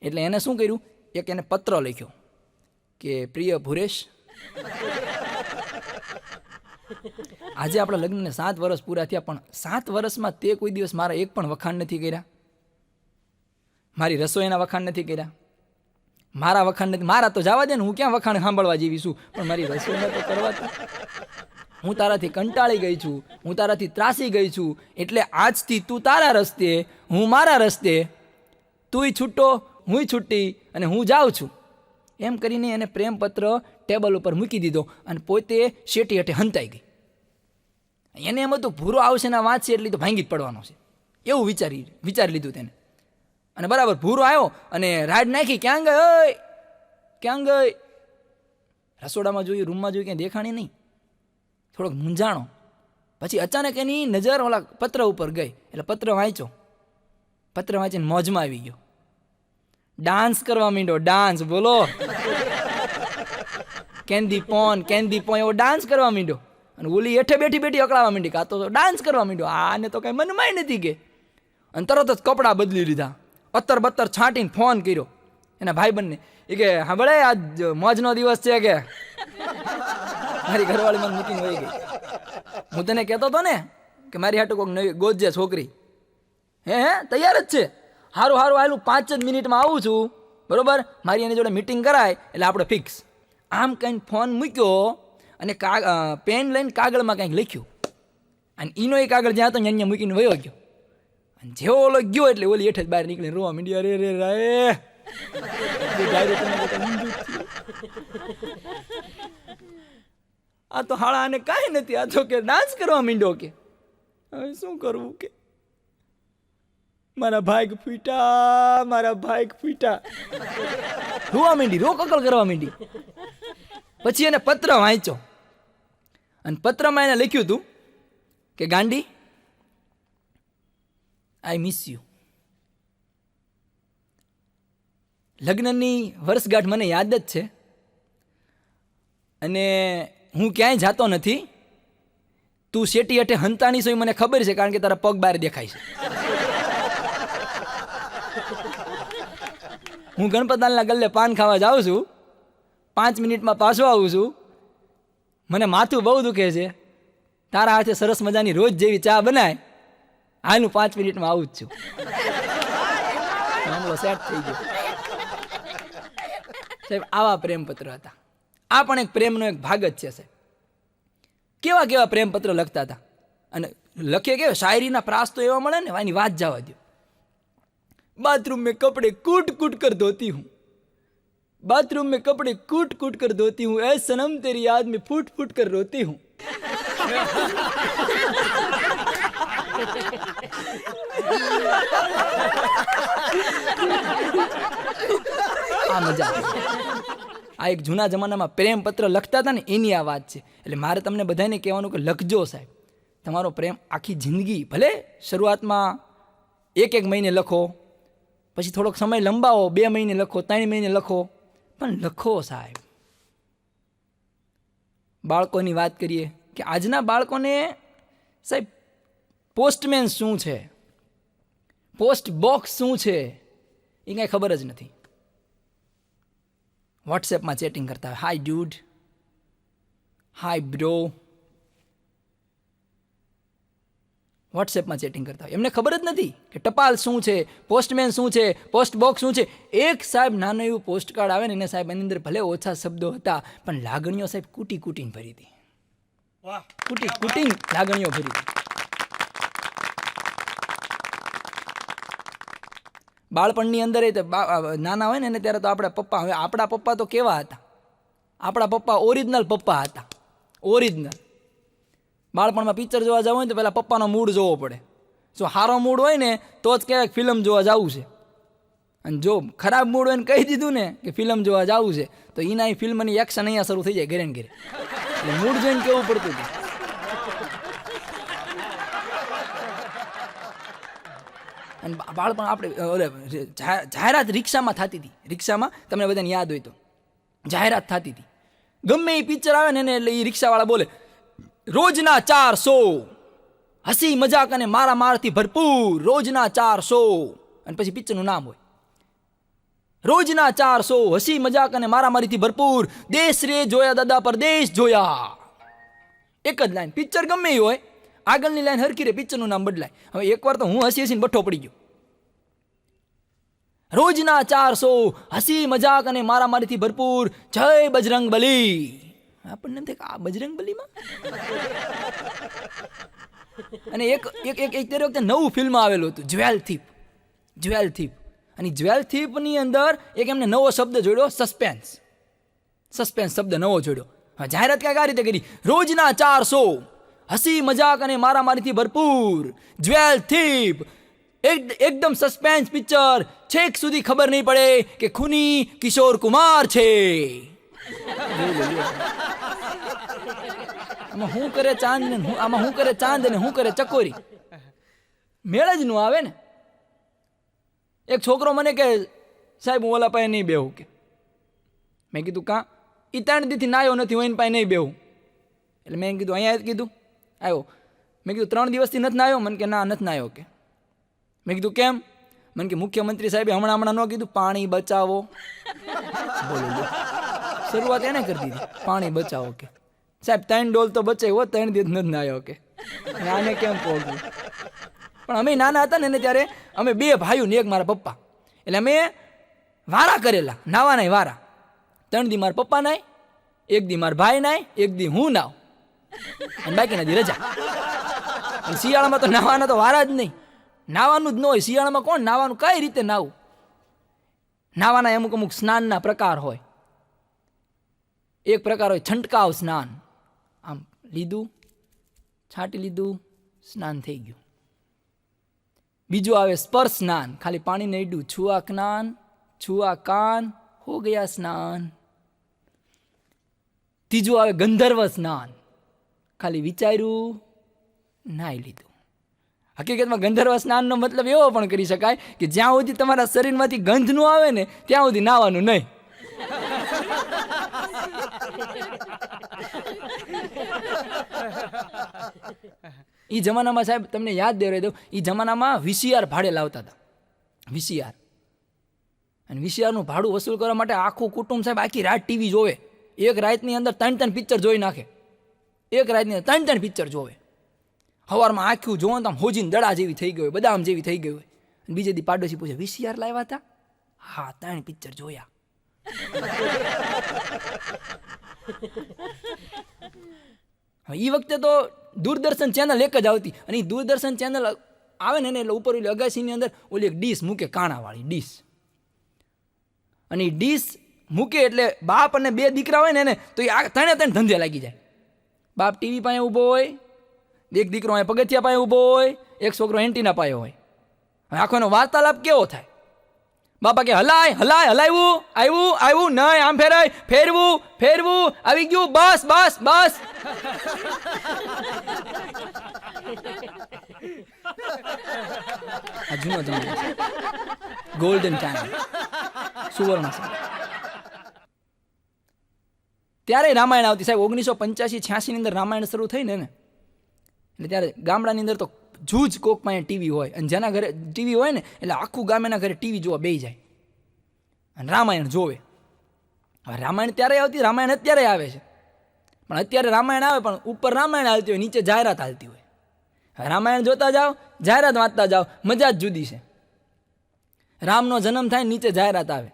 એટલે એને શું કર્યું, એક એને પત્ર લખ્યો કે પ્રિય ભુરેશ, આજે આપણા લગ્નને 7 વર્ષ પૂરા થયા, પણ 7 વર્ષમાં તે કોઈ દિવસ મારા એક પણ વખાણ નથી કર્યા. મારી રસોઈના વખાણ નથી કર્યા, મારા વખાણ નથી. મારા તો જવા દે ને, હું ક્યાં વખાણ સાંભળવા જેવી છું, પણ મારી રસોઈના તો કરવા દે. હું તારાથી કંટાળી ગઈ છું, હું તારાથી ત્રાસી ગઈ છું, એટલે આજથી તું તારા રસ્તે, હું મારા રસ્તે, તુંય છૂટો હુંય છૂટી, અને હું જાઉં છું. એમ કરીને એને પ્રેમપત્ર ટેબલ ઉપર મૂકી દીધો અને પોતે શેટી હેઠે હંતાઈ ગઈ. એને એમ હતું ભૂરો આવશે ને વાંચશે એટલે તો ભાંગી જ પડવાનો છે, એવું વિચારી લીધું તેને. અને બરાબર ભૂરો આવ્યો અને રાડ નાખી, ક્યાં ગઈ ઓય, ક્યાં ગઈ? રસોડામાં જોયું, રૂમમાં જોયું, ક્યાં દેખાણી નહીં. થોડોક મૂંઝાણો. પછી અચાનક એની નજર ઓલા પત્ર ઉપર ગઈ, એટલે પત્ર વાંચ્યો. પત્ર વાંચીને મોજમાં આવી ગયો. ડાન્સ કરવા માંડ્યો, ડાન્સ. બોલો, કેન્ડી પોન એવો ડાન્સ કરવા માંડ્યો. અને ઓલી હેઠે બેઠી અકળાવા માંડી, કાં તો ડાન્સ કરવા માંડ્યો. આને તો કઈ મનમાં નથી કે. અને તરત જ કપડાં બદલી લીધા, અત્તર બત્તર છાંટીને ફોન કર્યો એના ભાઈબંધને. એ કે સાંભળે, આજ મોજનો દિવસ છે કે. મારી ઘરવાળી મને મૂકીને વહી ગઈ. હું તને કહેતો હતો ને કે મારી હાટુ કોઈક નવી ગોતજે છોકરી. હે તૈયાર જ છે. હારું હાલું 5 જ મિનિટમાં આવું છું, બરોબર? મારી એની જોડે મીટિંગ કરાય એટલે આપણે ફિક્સ. આમ કંઈ ફોન મૂક્યો અને પેન લઈને કાગળમાં કંઈક લખ્યું. અને ઈનો એ કાગળ જ્યાં હતો ત્યાં મૂકીને વયો ગયો. અને જેવો ઓલો ગયો એટલે ઓલી હેઠે જ બહાર નીકળીને રોવા માંડી. અરે રે રાય, આ તો હાળા આને કાંઈ નથી, આ તો કે ડાન્સ કરવા માંડ્યો કે. હવે શું કરવું કે? મારા ભાગ ફૂટા. રોવા માંડી, રોકકળ કરવા માંડી. પછી એને પત્ર વાંચ્યો અને પત્રમાં એને લખ્યું હતું કે ગાંડી, આઈ મિસ યુ. લગ્નની વર્ષગાંઠ મને યાદ જ છે અને હું ક્યાંય જાતો નથી. તું શેટી હેઠે હંતાણી છો એ મને ખબર છે, કારણ કે તારા પગ બહાર દેખાય છે. હું ગણપતલાલના ગલ્લે પાન ખાવા જાઉં છું, 5 મિનિટમાં પાછો આવું છું. મને માથું બહુ દુખે છે. તારા હાથે સરસ મજાની રોજ જેવી ચા બનાય, હાલું 5 મિનિટમાં આવું જ છું. મામલો સેટ થઈ ગયો. સાહેબ, આવા પ્રેમપત્ર હતા. આ પણ એક પ્રેમનો એક ભાગ જ છે સાહેબ. કેવા કેવા પ્રેમપત્ર લખતા હતા. અને લખે કેવા શાયરીના પ્રાસ તો એવા મળે ને, એની વાત જવા દો. बाथरूम में कपड़े कूट कूट कर धोती हूँ, बाथरूम में कपड़े कूट कूट कर धोती हूँ, ऐ सनम तेरी याद में फूट फूट कर रोती हूँ. આ મજા. આ એક જૂના જમાનામાં પ્રેમ પત્ર લખતા હતા ને, એની આ વાત છે. એટલે મારે તમને બધાને કહેવાનું કે લખજો સાહેબ. તમારો પ્રેમ આખી જિંદગી, ભલે શરૂઆતમાં 1 મહિને લખો, પછી થોડોક સમય લંબાવો, 2 મહિને લખો, 3 મહિને લખો, પણ લખો સાહેબ. બાળકોની વાત કરીએ કે આજના બાળકોને સાહેબ પોસ્ટમેન શું છે, પોસ્ટ બોક્સ શું છે, એ કાંઈ ખબર જ નથી. વોટ્સએપમાં ચેટિંગ કરતા હોય, હાય ડ્યુડ, હાય બ્રો. વોટ્સએપમાં ચેટિંગ કરતા હોય, એમને ખબર જ નથી કે ટપાલ શું છે, પોસ્ટમેન શું છે, પોસ્ટ બોક્સ શું છે. એક સાહેબ નાનું એવું પોસ્ટ કાર્ડ આવે ને, એને સાહેબ એની અંદર ભલે ઓછા શબ્દો હતા, પણ લાગણીઓ સાહેબ કૂટીને ભરી હતી. કૂટીને લાગણીઓ ભરી હતી. બાળપણની અંદર નાના હોય ને એને ત્યારે તો આપણા પપ્પા, હવે આપણા પપ્પા તો કેવા હતા? આપણા પપ્પા ઓરિજિનલ પપ્પા હતા, ઓરિજિનલ. બાળપણમાં પિક્ચર જોવા જવું હોય ને તો પહેલાં પપ્પાનો મૂડ જોવો પડે. જો સારો મૂડ હોય ને તો જ કહેવાય ફિલ્મ જોવા જવું છે. અને જો ખરાબ મૂડ હોય ને કહી દીધું ને કે ફિલ્મ જોવા જવું છે, તો એના એ ફિલ્મની એક્શન અહીંયા શરૂ થઈ જાય ઘરે ને ઘરે. એટલે મૂડ જોઈને કેવું પડતું હતું. અને બાળપણ આપણે જાહેરાત રિક્ષામાં થતી હતી. રિક્ષામાં તમને બધાને યાદ હોય તો જાહેરાત થતી હતી. ગમે એ પિક્ચર આવે ને એટલે એ રિક્ષાવાળા બોલે, રોજના 400, હસી મજાક અને મારામારથી ભરપૂર, રોજના 400. અને પછી પિક્ચરનું નામ હોય, રોજના 400, હસી મજાક અને મારામારીથી ભરપૂર, દેશ રે જોયા દાદા પરદેશ જોયા. એક જ લાઈન, પિક્ચર ગમે એ હોય, આગળની લાઈન હરખી રે, પિક્ચરનું નામ બદલાય. હવે એકવાર તો હું હસી હસીને બઠ્ઠો પડી ગયો. રોજના 400 હસી મજાક અને મારામારીથી ભરપૂર જય બજરંગ બલી. આપણને એમ થાય કે આ બજરંગ બલીમાં અને એક તે વખતે નવું ફિલ્મ આવેલું હતું જ્વેલ થીપ. અને જ્વેલ થીપની અંદર એક એમને નવો શબ્દ જોડ્યો, સસ્પેન્સ શબ્દ નવો જોડ્યો. જાહેરાત ક્યાંક આ રીતે કરી, રોજના 400 હસી મજાક અને મારામારીથી ભરપૂર જ્વેલ થીપ, એકદમ સસ્પેન્સ પિક્ચર, છેક સુધી ખબર નહીં પડે કે ખૂની કિશોર કુમાર છે. આમાં શું કરે ચાંદ ને આમાં શું કરે ચાંદ ને શું કરે ચકોરી, મેળ જ નું આવે ને. એક છોકરો મને કે સાહેબ હું ઓલા પાસે નહીં બેહું કે. મેં કીધું કાં? એ 3 દીથી નાયો નથી, હું એની પાસે નહીં બેહું. એટલે મેં કીધું અહીંયા કીધું આવ્યો. મેં કીધું 3 દિવસથી નથી નાયો? મને કે ના નથી નાયો કે. મેં કીધું કેમ? મને કે મુખ્યમંત્રી સાહેબે હમણાં ન કીધું પાણી બચાવો. બોલો શરૂઆત એને કરી દીધી, પાણી બચાવો કે. સાહેબ 3 ડોલ તો બચાવ્યો, 3 દિવસ નથી નાયો કે. આને કેમ પહોંચ્યું? પણ અમે નાના હતા ને ત્યારે અમે 2 ભાઈઓ ને એક મારા પપ્પા, એટલે અમે વારા કરેલા, નાવાના વારા. 3 દી મારા પપ્પા નાય, 1 દી મારા ભાઈ નાય, 1 દી હું નાવ, અને બાકીના દી રજા. અને શિયાળામાં તો નાવાના તો વારા જ નહીં, નાવાનું જ ન હોય. શિયાળામાં કોણ નાવાનું, કઈ રીતે નાવું? નાવાના અમુક સ્નાનના પ્રકાર હોય. એક પ્રકાર હોય છંટકાવ સ્નાન, આમ લીધું, છાંટી લીધું, સ્નાન થઈ ગયું. બીજું આવે સ્પર્શ સ્નાન, ખાલી પાણી નહીં, છુઆ સ્નાન, છુઆ કાન, હો ગયા સ્નાન. ત્રીજું આવે ગંધર્વ સ્નાન, ખાલી વિચાર્યું, નાહી લીધું. હકીકતમાં ગંધર્વ સ્નાનનો મતલબ એવો પણ કરી શકાય કે જ્યાં સુધી તમારા શરીરમાંથી ગંધ નું આવે ને ત્યાં સુધી નાવાનું નહીં. એ જમાનામાં સાહેબ તમને યાદ દેવરાઈ દઉં, એ જમાનામાં VCR ભાડે લાવતા હતા. VCR, અને VCR નું ભાડું વસૂલ કરવા માટે આખું કુટુંબ સાહેબ આખી રાત ટીવી જોવે. એક રાતની અંદર 3 પિક્ચર જોઈ નાખે. એક રાતની અંદર 3 પિક્ચર જોવે. સવારમાં આખું જોવો તો આમ હોજીને દડા જેવી થઈ ગઈ હોય, બદામ જેવી થઈ ગઈ હોય. બીજે દી પાડોશી પૂછે VCR લાવ્યા હતા? હા, 3 પિક્ચર જોયા. એ વખતે તો દૂરદર્શન ચેનલ એક જ આવતી, અને એ દૂરદર્શન ચેનલ આવે ને એટલે ઉપર ઓલી અગાસીની અંદર ઓલી એક ડીશ મૂકે, કાણાવાળી ડીશ. અને એ ડીશ મૂકે એટલે બાપ અને 2 દીકરા હોય ને તો એ 3 ધંધે લાગી જાય. બાપ ટીવી પાસે ઊભો હોય, એક દીકરો અહીંયા પગથિયા પાસે ઊભો હોય, એક છોકરો એન્ટીના પાસે હોય. આખો એનો વાર્તાલાપ કેવો થાય? બાપા કે હલાય હલાય, હલાવ્યું, આવ્યું નહીં, આમ ફેરાય, ફેરવું, આવી ગયું, બસ. આ જૂનો જમાનો, ગોલ્ડન ટાઈમ, સુવર્ણ સમય. ત્યારે રામાયણ આવતી સાહેબ. 1985-86 ની અંદર રામાયણ શરૂ થઈ ને એટલે ત્યારે ગામડાની અંદર તો જૂજ કોક પાસે ટીવી હોય, અને જેના ઘરે ટીવી હોય ને એટલે આખું ગામ એના ઘરે ટીવી જોવા બેસી જાય અને રામાયણ જોવે. હવે રામાયણ ત્યારે આવતી, રામાયણ અત્યારે આવે છે, પણ અત્યારે રામાયણ આવે પણ ઉપર રામાયણ હાલતી હોય, નીચે જાહેરાત હાલતી હોય. હવે રામાયણ જોતા જાઓ, જાહેરાત વાંચતા જાઓ, મજા જ જુદી છે. રામનો જન્મ થાય, નીચે જાહેરાત આવે,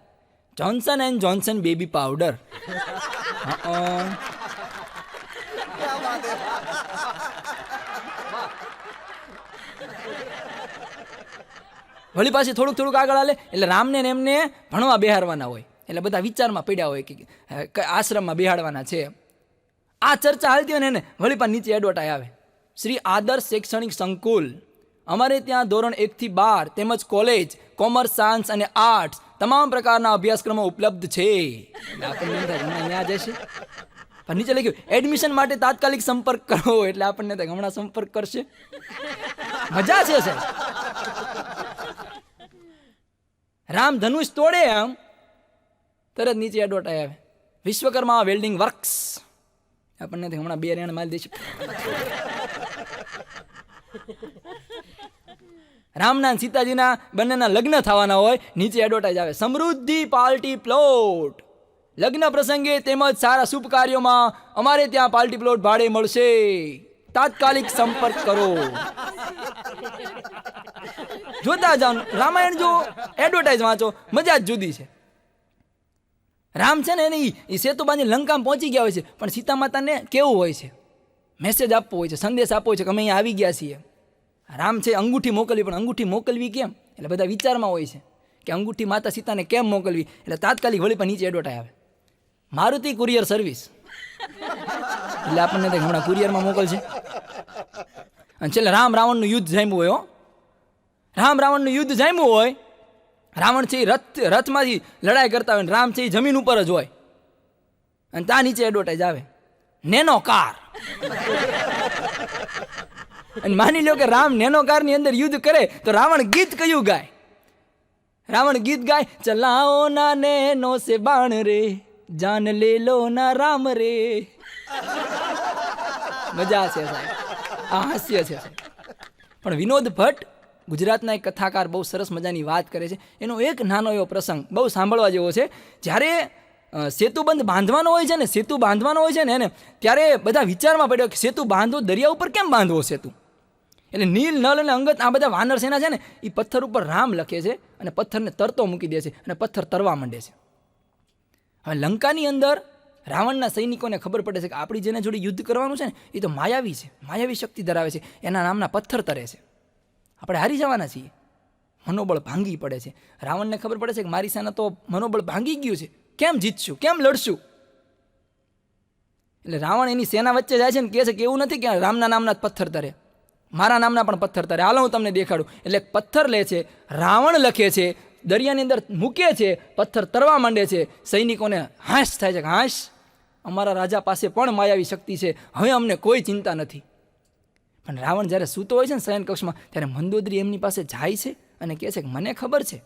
Johnson and Johnson baby powder. વળી પાછી થોડુંક આગળ હાલે એટલે રામને ને એમને ભણવા બેહારવાના હોય, એટલે બધા વિચારમાં પડ્યા હોય કે આશ્રમમાં બેહાડવાના છે. આ ચર્ચા હાલતી હોય ને વળી પાછી નીચે એડવર્ટાઈઝ આવે, શ્રી આદર્શ શૈક્ષણિક સંકુલ, અમારે ત્યાં ધોરણ 1 થી 12 તેમજ કોલેજ, કોમર્સ, સાયન્સ અને આર્ટ્સ તમામ પ્રકારના અભ્યાસક્રમો ઉપલબ્ધ છે. અહીંયા જશે પણ નીચે લખ્યું એડમિશન માટે તાત્કાલિક સંપર્ક કરો, એટલે આપણને હમણાં સંપર્ક કરશે. મજા છે સાહેબ. રામ ધનુષ તોડે આમ તરત નીચે એડવર્ટાઈઝ આવે, વિશ્વકર્મા વેલ્ડિંગ વર્ક્સ. આપણને હમણાં 2 રેણ મારી દેશે. રામના સીતાજીના બંનેના લગ્ન થવાના હોય, નીચે એડવર્ટાઈઝ આવે, સમૃદ્ધિ પાર્ટી પ્લોટ, લગ્ન પ્રસંગે તેમજ સારા શુભ કાર્યોમાં અમારે ત્યાં પાર્ટી પ્લોટ ભાડે મળશે. તાત્કાલિક સંપર્ક કરો. જોતા જાઓ, રામાયણ જો, એડવર્ટાઇઝ વાંચો, મજા જ જુદી છે. રામ છે ને એ સેતુ બાંધી લંકામાં પહોંચી ગયા હોય છે, પણ સીતા માતાને કેવું હોય છે, મેસેજ આપવો હોય છે, સંદેશ આપવો હોય છે કે અમે અહીંયા આવી ગયા છીએ. રામ છે અંગૂઠી મોકલવી, પણ અંગૂઠી મોકલવી કેમ? એટલે બધા વિચારમાં હોય છે કે અંગૂઠી માતા સીતાને કેમ મોકલવી. એટલે તાત્કાલિક વળી પણ નીચે એડવર્ટાઇઝ આવે, મારુતિ કુરિયર સર્વિસ. એટલે આપણને તો હમણાં કુરિયરમાં મોકલશે. અને છેલ્લે રામ રાવણનું યુદ્ધ જામ્યું હોય. રામ રાવણનું યુદ્ધ જામ્યું હોય, રાવણ છે એ રથમાંથી લડાઈ કરતા હોય, રામ છે એ જમીન ઉપર જ હોય, અને ત્યાં નીચે એડવર્ટાઇઝ આવે, નેનો કાર. અને માની લો કે રામ નેનો કારની અંદર યુદ્ધ કરે તો રાવણ ગીત કયું ગાય? રાવણ ગીત ગાય, ચલાઓ ના નેનો સે બાણ રે, જાન લે લો ના રામ રે. મજા છે સાહેબ, આ હાસ્ય છે. પણ વિનોદ ભટ્ટ ગુજરાતના એક કથાકાર બહુ સરસ મજાની વાત કરે છે. એનો એક નાનો એવો પ્રસંગ બહુ સાંભળવા જેવો છે. જ્યારે સેતુબંધ બાંધવાનો હોય છે ને, સેતુ બાંધવાનો હોય છે ને એને, ત્યારે બધા વિચારમાં પડ્યો કે સેતુ બાંધવો, દરિયા ઉપર કેમ બાંધવો સેતુ? એટલે નીલ, નલ અને અંગત આ બધા વાનર સેના છે ને, એ પથ્થર ઉપર રામ લખે છે અને પથ્થરને તરતો મૂકી દે છે અને પથ્થર તરવા માંડે છે. હવે લંકાની અંદર રાવણના સૈનિકોને ખબર પડે છે કે આપણી જેને જોડે યુદ્ધ કરવાનું છે ને એ તો માયાવી છે, માયાવી શક્તિ ધરાવે છે, એના નામના પથ્થર તરે છે, આપણે હારી જવાના છીએ. મનોબળ ભાંગી પડે છે. રાવણને ખબર પડે છે કે મારી સેના તો મનોબળ ભાંગી ગયું છે, કેમ જીતશું, કેમ લડશું? એટલે રાવણ એની સેના વચ્ચે જાય છે ને કહે છે કે એવું નથી કે રામના નામના જ પથ્થર તરે, મારા નામના પણ પથ્થર તરે, હાલો હું તમને દેખાડું. એટલે પથ્થર લે છે, રાવણ લખે છે, દરિયાની અંદર મૂકે છે, પથ્થર તરવા માંડે છે. સૈનિકોને હાશ થાય છે કે હાશ, અમારા રાજા પાસે પણ માયાવી શક્તિ છે, હવે અમને કોઈ ચિંતા નથી. પણ રાવણ જ્યારે સૂતો હોય છે ને શયન કક્ષમાં, ત્યારે મંદોદરી એમની પાસે જાય છે અને કહે છે કે મને ખબર છે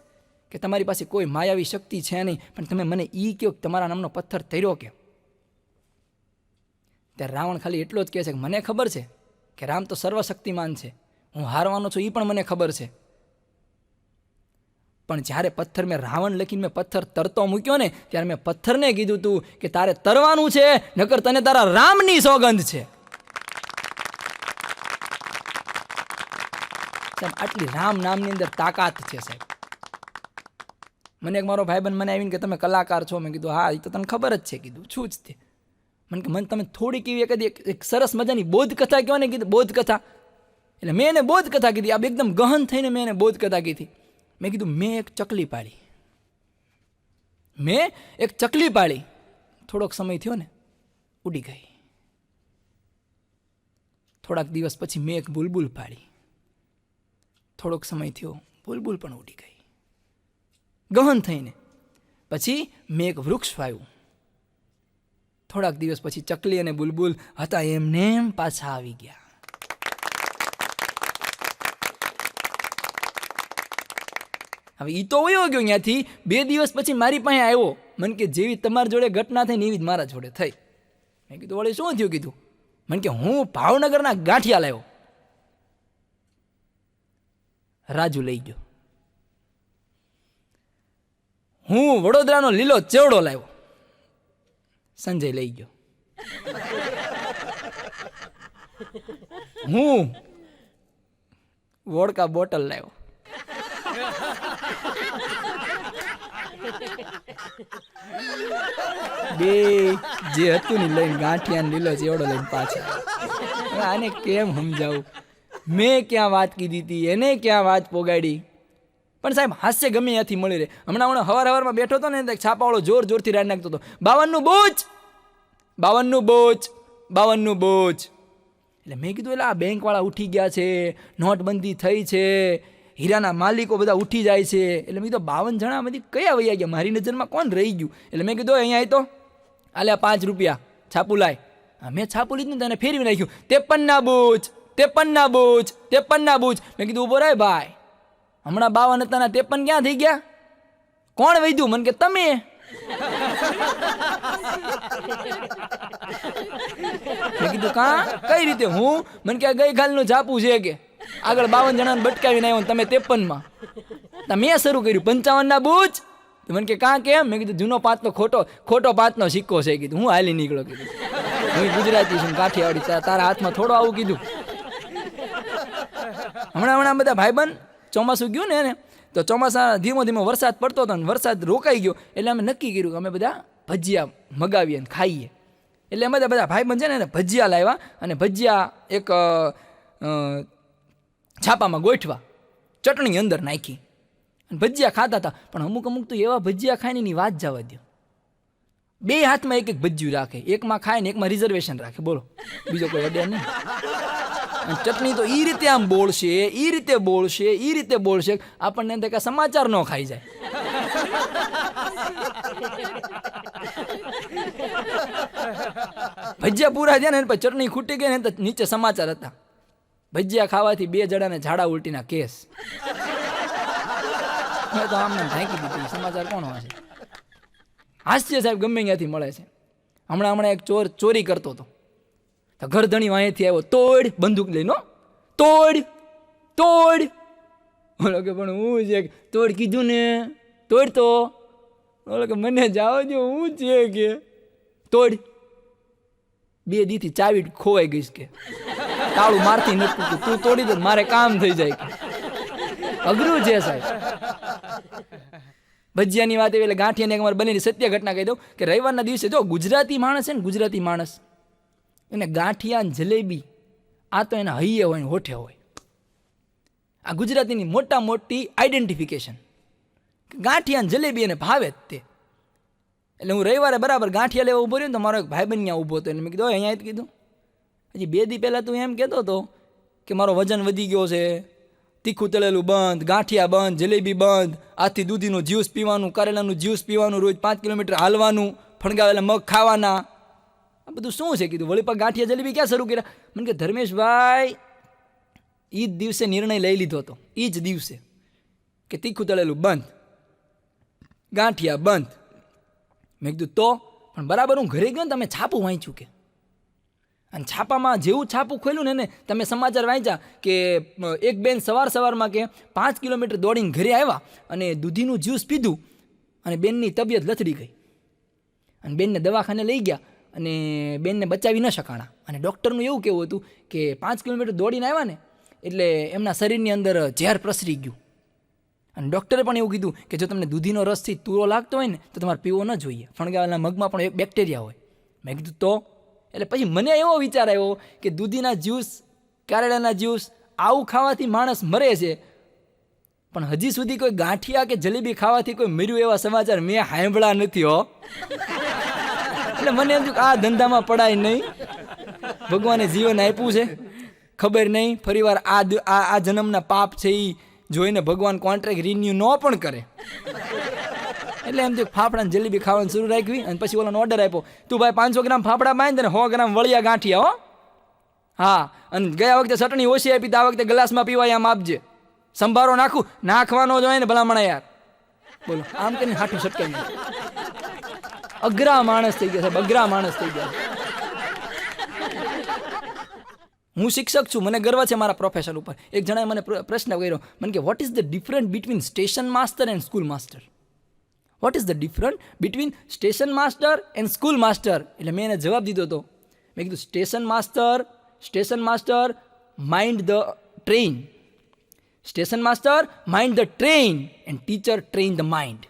કે તમારી પાસે કોઈ માયાવી શક્તિ છે નહીં, પણ તમે મને કહો કે તમારા નામનો પથ્થર તર્યો કેમ? ત્યારે રાવણ ખાલી એટલો જ કહે છે કે મને ખબર છે કે રામ તો સર્વશક્તિમાન છે, હું હારવાનો છું એ પણ મને ખબર છે, પણ જ્યારે પથ્થર મેં રાવણ લખીને મેં પથ્થર તરતો મૂક્યો ને, ત્યારે મેં પથ્થરને કીધું તું કે તારે તરવાનું છે, નકર તને તારા રામની સોગંધ છે. આટલી રામ નામની અંદર તાકાત છે સાહેબ. મને એક મારો ભાઈબંધ મને આવીને કે તમે કલાકાર છો, મેં કીધું હા એ તો તને ખબર જ છે, કીધું છું જ તે. મને કે મને તમે થોડીક એવી એક સરસ મજાની બોધ કથા કહો ને, કીધું બોધ કથા. એટલે મેં એને બોધ કથા કીધી, આ એકદમ ગહન થઈને મેં એને બોધ કથા કીધી. મેં કીધું મેં એક ચકલી પાળી, થોડોક સમય થયો ને ઉડી ગઈ. થોડાક દિવસ પછી મેં એક બુલબુલ પાળી, થોડોક સમય થયો બુલબુલ પણ ઉડી ગઈ. ગહન થઈને પછી મેં એક વૃક્ષ વાવ્યું, થોડાક દિવસ પછી ચકલી અને બુલબુલ હતા એમને એમ પાછા આવી ગયા. હવે એ તો વયો ગયો ત્યાંથી. 2 દિવસ પછી મારી પાસે આવ્યો, મને કે જેવી તમારી જોડે ઘટના થઈ ને એવી જ મારા જોડે થઈ. મેં કીધું વળી શું થયું? કીધું મને કે હું ભાવનગરના ગાંઠિયા લાવ્યો. રાજુ લઈ ગયો. હું વડોદરાનો લીલો ચેવડો લાવ્યો. સંજય લઈ ગયો. હું વોડકા બોટલ લાવ્યો. બે જે હતું ને લઈને ગાંઠિયા લીલો ચેવડો લઈને પાછા. આને કેમ સમજાવું? મેં ક્યાં વાત કીધી હતી, એને ક્યાં વાત પોગાડી? પણ સાહેબ હાસ્ય ગમે ત્યાંથી મળી રહે. હમણાં હવારમાં બેઠો હતો ને, છાપાવાળો જોરથી રાડ નાખતો હતો, 52નું બોચ, 52નું બોચ, 52નું બોચ. એટલે મેં કીધું એટલે આ બેંકવાળા ઉઠી ગયા છે, નોટબંધી થઈ છે, હીરાના માલિકો બધા ઉઠી જાય છે. એટલે મેં કીધું 52 જણામાંથી કયા વૈયા ગયા? મારી નજરમાં કોણ રહી ગયું? એટલે મેં કીધું અહીંયા આવી તો આલે 5 રૂપિયા છાપું લાય. મેં છાપું લીધું ને તેને ફેરવી નાખ્યું, 53ના બૂચ, 53ના બૂચ, 53ના બૂચ. મેં કીધું ઉભો રહે ભાઈ, હમણાં 52 હતા, 53 ક્યાં થઈ ગયા? કોણ વૈધું? મને કે તમે. મેં કીધું કા કઈ રીતે? હું. મને કે ગઈ ખાલનું છાપું છે કે આગળ 52 જણાને બટકાવીને આવ્યો, તમે 53માં. મેં શરૂ કર્યું 55ના બૂચ, તો મને કે કાં કેમ? મેં કીધું જૂનો પાંચનો ખોટો પાંચનો સિક્કો છે કીધું. હું હાલી નીકળો કીધું. હું ગુજરાતી છું, કાઠિયાવાડી, તારા હાથમાં થોડો આવું કીધું. હમણાં બધા ભાઈબંધ ચોમાસું ગયું ને તો ચોમાસા ધીમો ધીમો વરસાદ પડતો હતો ને વરસાદ રોકાઈ ગયો એટલે અમે નક્કી કર્યું કે અમે બધા ભજીયા મગાવીએ ને ખાઈએ. એટલે અમે બધા ભાઈબંધ છે ને ભજીયા લાવ્યા અને ભજીયા એક છાપામાં ગોઠવા, ચટણી અંદર નાખી અને ભજીયા ખાતા હતા. પણ અમુક તો એવા ભજીયા ખાઈને એની વાત જવા દો. 2 હાથમાં એક ભજીયું રાખે, એકમાં ખાય ને એકમાં રિઝર્વેશન રાખે. બોલો બીજો કોઈ અડે નહીં. અને ચટણી તો એ રીતે આમ બોલશે, એ રીતે બોલશે આપણને એમ થાય કે સમાચાર ન ખાઈ જાય. ભજીયા પૂરા થયા ને પછી ચટણી ખૂટી ગઈ ને તો નીચે સમાચાર હતા, ભજીયા ખાવાથી 2 જણાને ઝાડા ઉલટીના કેસ. તો આમને ઢાંકી દીધું. સમાચાર કોણ વાંચે? હાસ્ય સાહેબ ગમે ત્યાંથી મળે છે. હમણાં એક ચોર ચોરી કરતો હતો તો ઘરધણી વાંહેથી આવ્યો, તોડ, બંદૂક લઈને, તોડ. બોલો કે પણ હું છે તોડ કીધું ને, તોડ તો. બોલો કે મને જાઓ જો, હું છે કે તોડ. 2 દીથી ચાવી ખોવાઈ ગઈશ કે તાળું મારથી નથી, તું તોડી દે મારે કામ થઈ જાય. અઘરું છે સાહેબ. ભજીયાની વાત એવી એટલે ગાંઠિયાની એક અમારે બનેલી સત્ય ઘટના કહી દઉં કે રવિવારના દિવસે જો ગુજરાતી માણસ છે ને, ગુજરાતી માણસ એને ગાંઠિયા ને જલેબી આ તો એના હૈયે હોય ને હોઠે હોય. આ ગુજરાતીની મોટી આઈડેન્ટિફિકેશન. ગાંઠિયા ને જલેબી એને ભાવે જ તે. એટલે હું રવિવારે બરાબર ગાંઠિયા લેવા ઊભો રહ્યો ને તો મારો એક ભાઈબંધ ત્યાં ઊભો હતો. એટલે મેં કીધું અહીંયા કીધું હજી 2 દી પહેલાં તું એમ કહેતો હતો કે મારો વજન વધી ગયો છે, તીખું તળેલું બંધ, ગાંઠિયા બંધ, જલેબી બંધ, આથી દૂધીનું જ્યુસ પીવાનું, કારેલાનું જ્યુસ પીવાનું, રોજ 5 કિલોમીટર હાલવાનું, ફણગાવેલા મગ ખાવાના, આ બધું શું છે કીધું? વળી પણ ગાંઠિયા જલેબી ક્યાં શરૂ કર્યા? મને કે ધર્મેશભાઈ એ જ દિવસે નિર્ણય લઈ લીધો હતો, એ જ દિવસે કે તીખું તળેલું બંધ, ગાંઠિયા બંધ. મેં કીધું તો પણ બરાબર હું ઘરે ગયો ને તમે છાપું વાંચ્યું કે, અને છાપામાં જેવું છાપું ખોલ્યું ને તમે સમાચાર વાંચ્યા કે એક બેન સવારમાં કે 5 કિલોમીટર દોડીને ઘરે આવ્યા અને દૂધીનું જ્યુસ પીધું અને બેનની તબિયત લથડી ગઈ અને બેનને દવાખાને લઈ ગયા અને બેનને બચાવી ન શકાણા. અને ડૉક્ટરનું એવું કહેવું હતું કે 5 કિલોમીટર દોડીને આવ્યા ને એટલે એમના શરીરની અંદર ઝેર પ્રસરી ગયું. અને ડૉક્ટરે પણ એવું કીધું કે જો તમને દૂધીનો રસથી તુરો લાગતો હોય ને તો તમારે પીવો ન જોઈએ, ફણગાવેલા મગમાં પણ બેક્ટેરિયા હોય. મેં કીધું તો એટલે પછી મને એવો વિચાર આવ્યો કે દૂધીના જ્યુસ, કારેલાના જ્યુસ આવું ખાવાથી માણસ મરે છે, પણ હજી સુધી કોઈ ગાંઠિયા કે જલેબી ખાવાથી કોઈ મર્યું એવા સમાચાર મેં સાંભળ્યા નથી હો. એટલે મને એમ થયું કે આ ધંધામાં પડાય નહીં. ભગવાને જીવન આપ્યું છે, ખબર નહીં ફરીવાર આ જન્મના પાપ છે એ જોઈને ભગવાન કોન્ટ્રાક્ટ રિન્યુ ન પણ કરે. એટલે એમ થયું ફાફડા ને જલેબી ખાવાનું શરૂ રાખવી અને પછી ઓલાનો ઓર્ડર આપ્યો, તું ભાઈ 500 ગ્રામ ફાફડા બાંધ ને 100 ગ્રામ વળિયા ગાંઠિયા હો. હા, અને ગયા વખતે ચટણી ઓછી આપી, આ વખતે ગ્લાસમાં પીવાય આમ આપજે. સંભારો નાખવાનો જોઈએ ને ભલામણા યાર. બોલો આમ કરીને હાથું સટકાઈ ગયું. અઘરા માણસ થઈ ગયા સાહેબ, અઘરા માણસ થઈ ગયા. હું શિક્ષક છું, મને ગર્વ છે મારા પ્રોફેશન ઉપર. એક જણાએ મને પ્રશ્ન કર્યો, મને કે what is the difference between station master and school master? What is the difference between station master and school master? એટલે મેં એને જવાબ દીધો હતો. મેં કીધું station master mind the train, station master mind the train and teacher train the mind.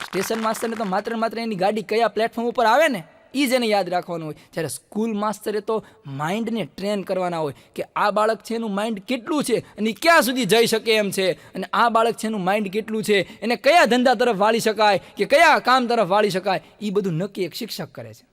Station માસ્ટરને તો માત્ર એની ગાડી કયા પ્લેટફોર્મ ઉપર આવે ને એ જ એને યાદ રાખવાનું હોય, જ્યારે સ્કૂલ માસ્ટરે તો માઇન્ડને ટ્રેન કરવાના હોય કે આ બાળક છે એનું માઇન્ડ કેટલું છે અને ક્યાં સુધી જઈ શકે એમ છે, અને આ બાળક છે એનું માઇન્ડ કેટલું છે, એને કયા ધંધા તરફ વાળી શકાય કે કયા કામ તરફ વાળી શકાય, એ બધું નક્કી એક શિક્ષક કરે છે.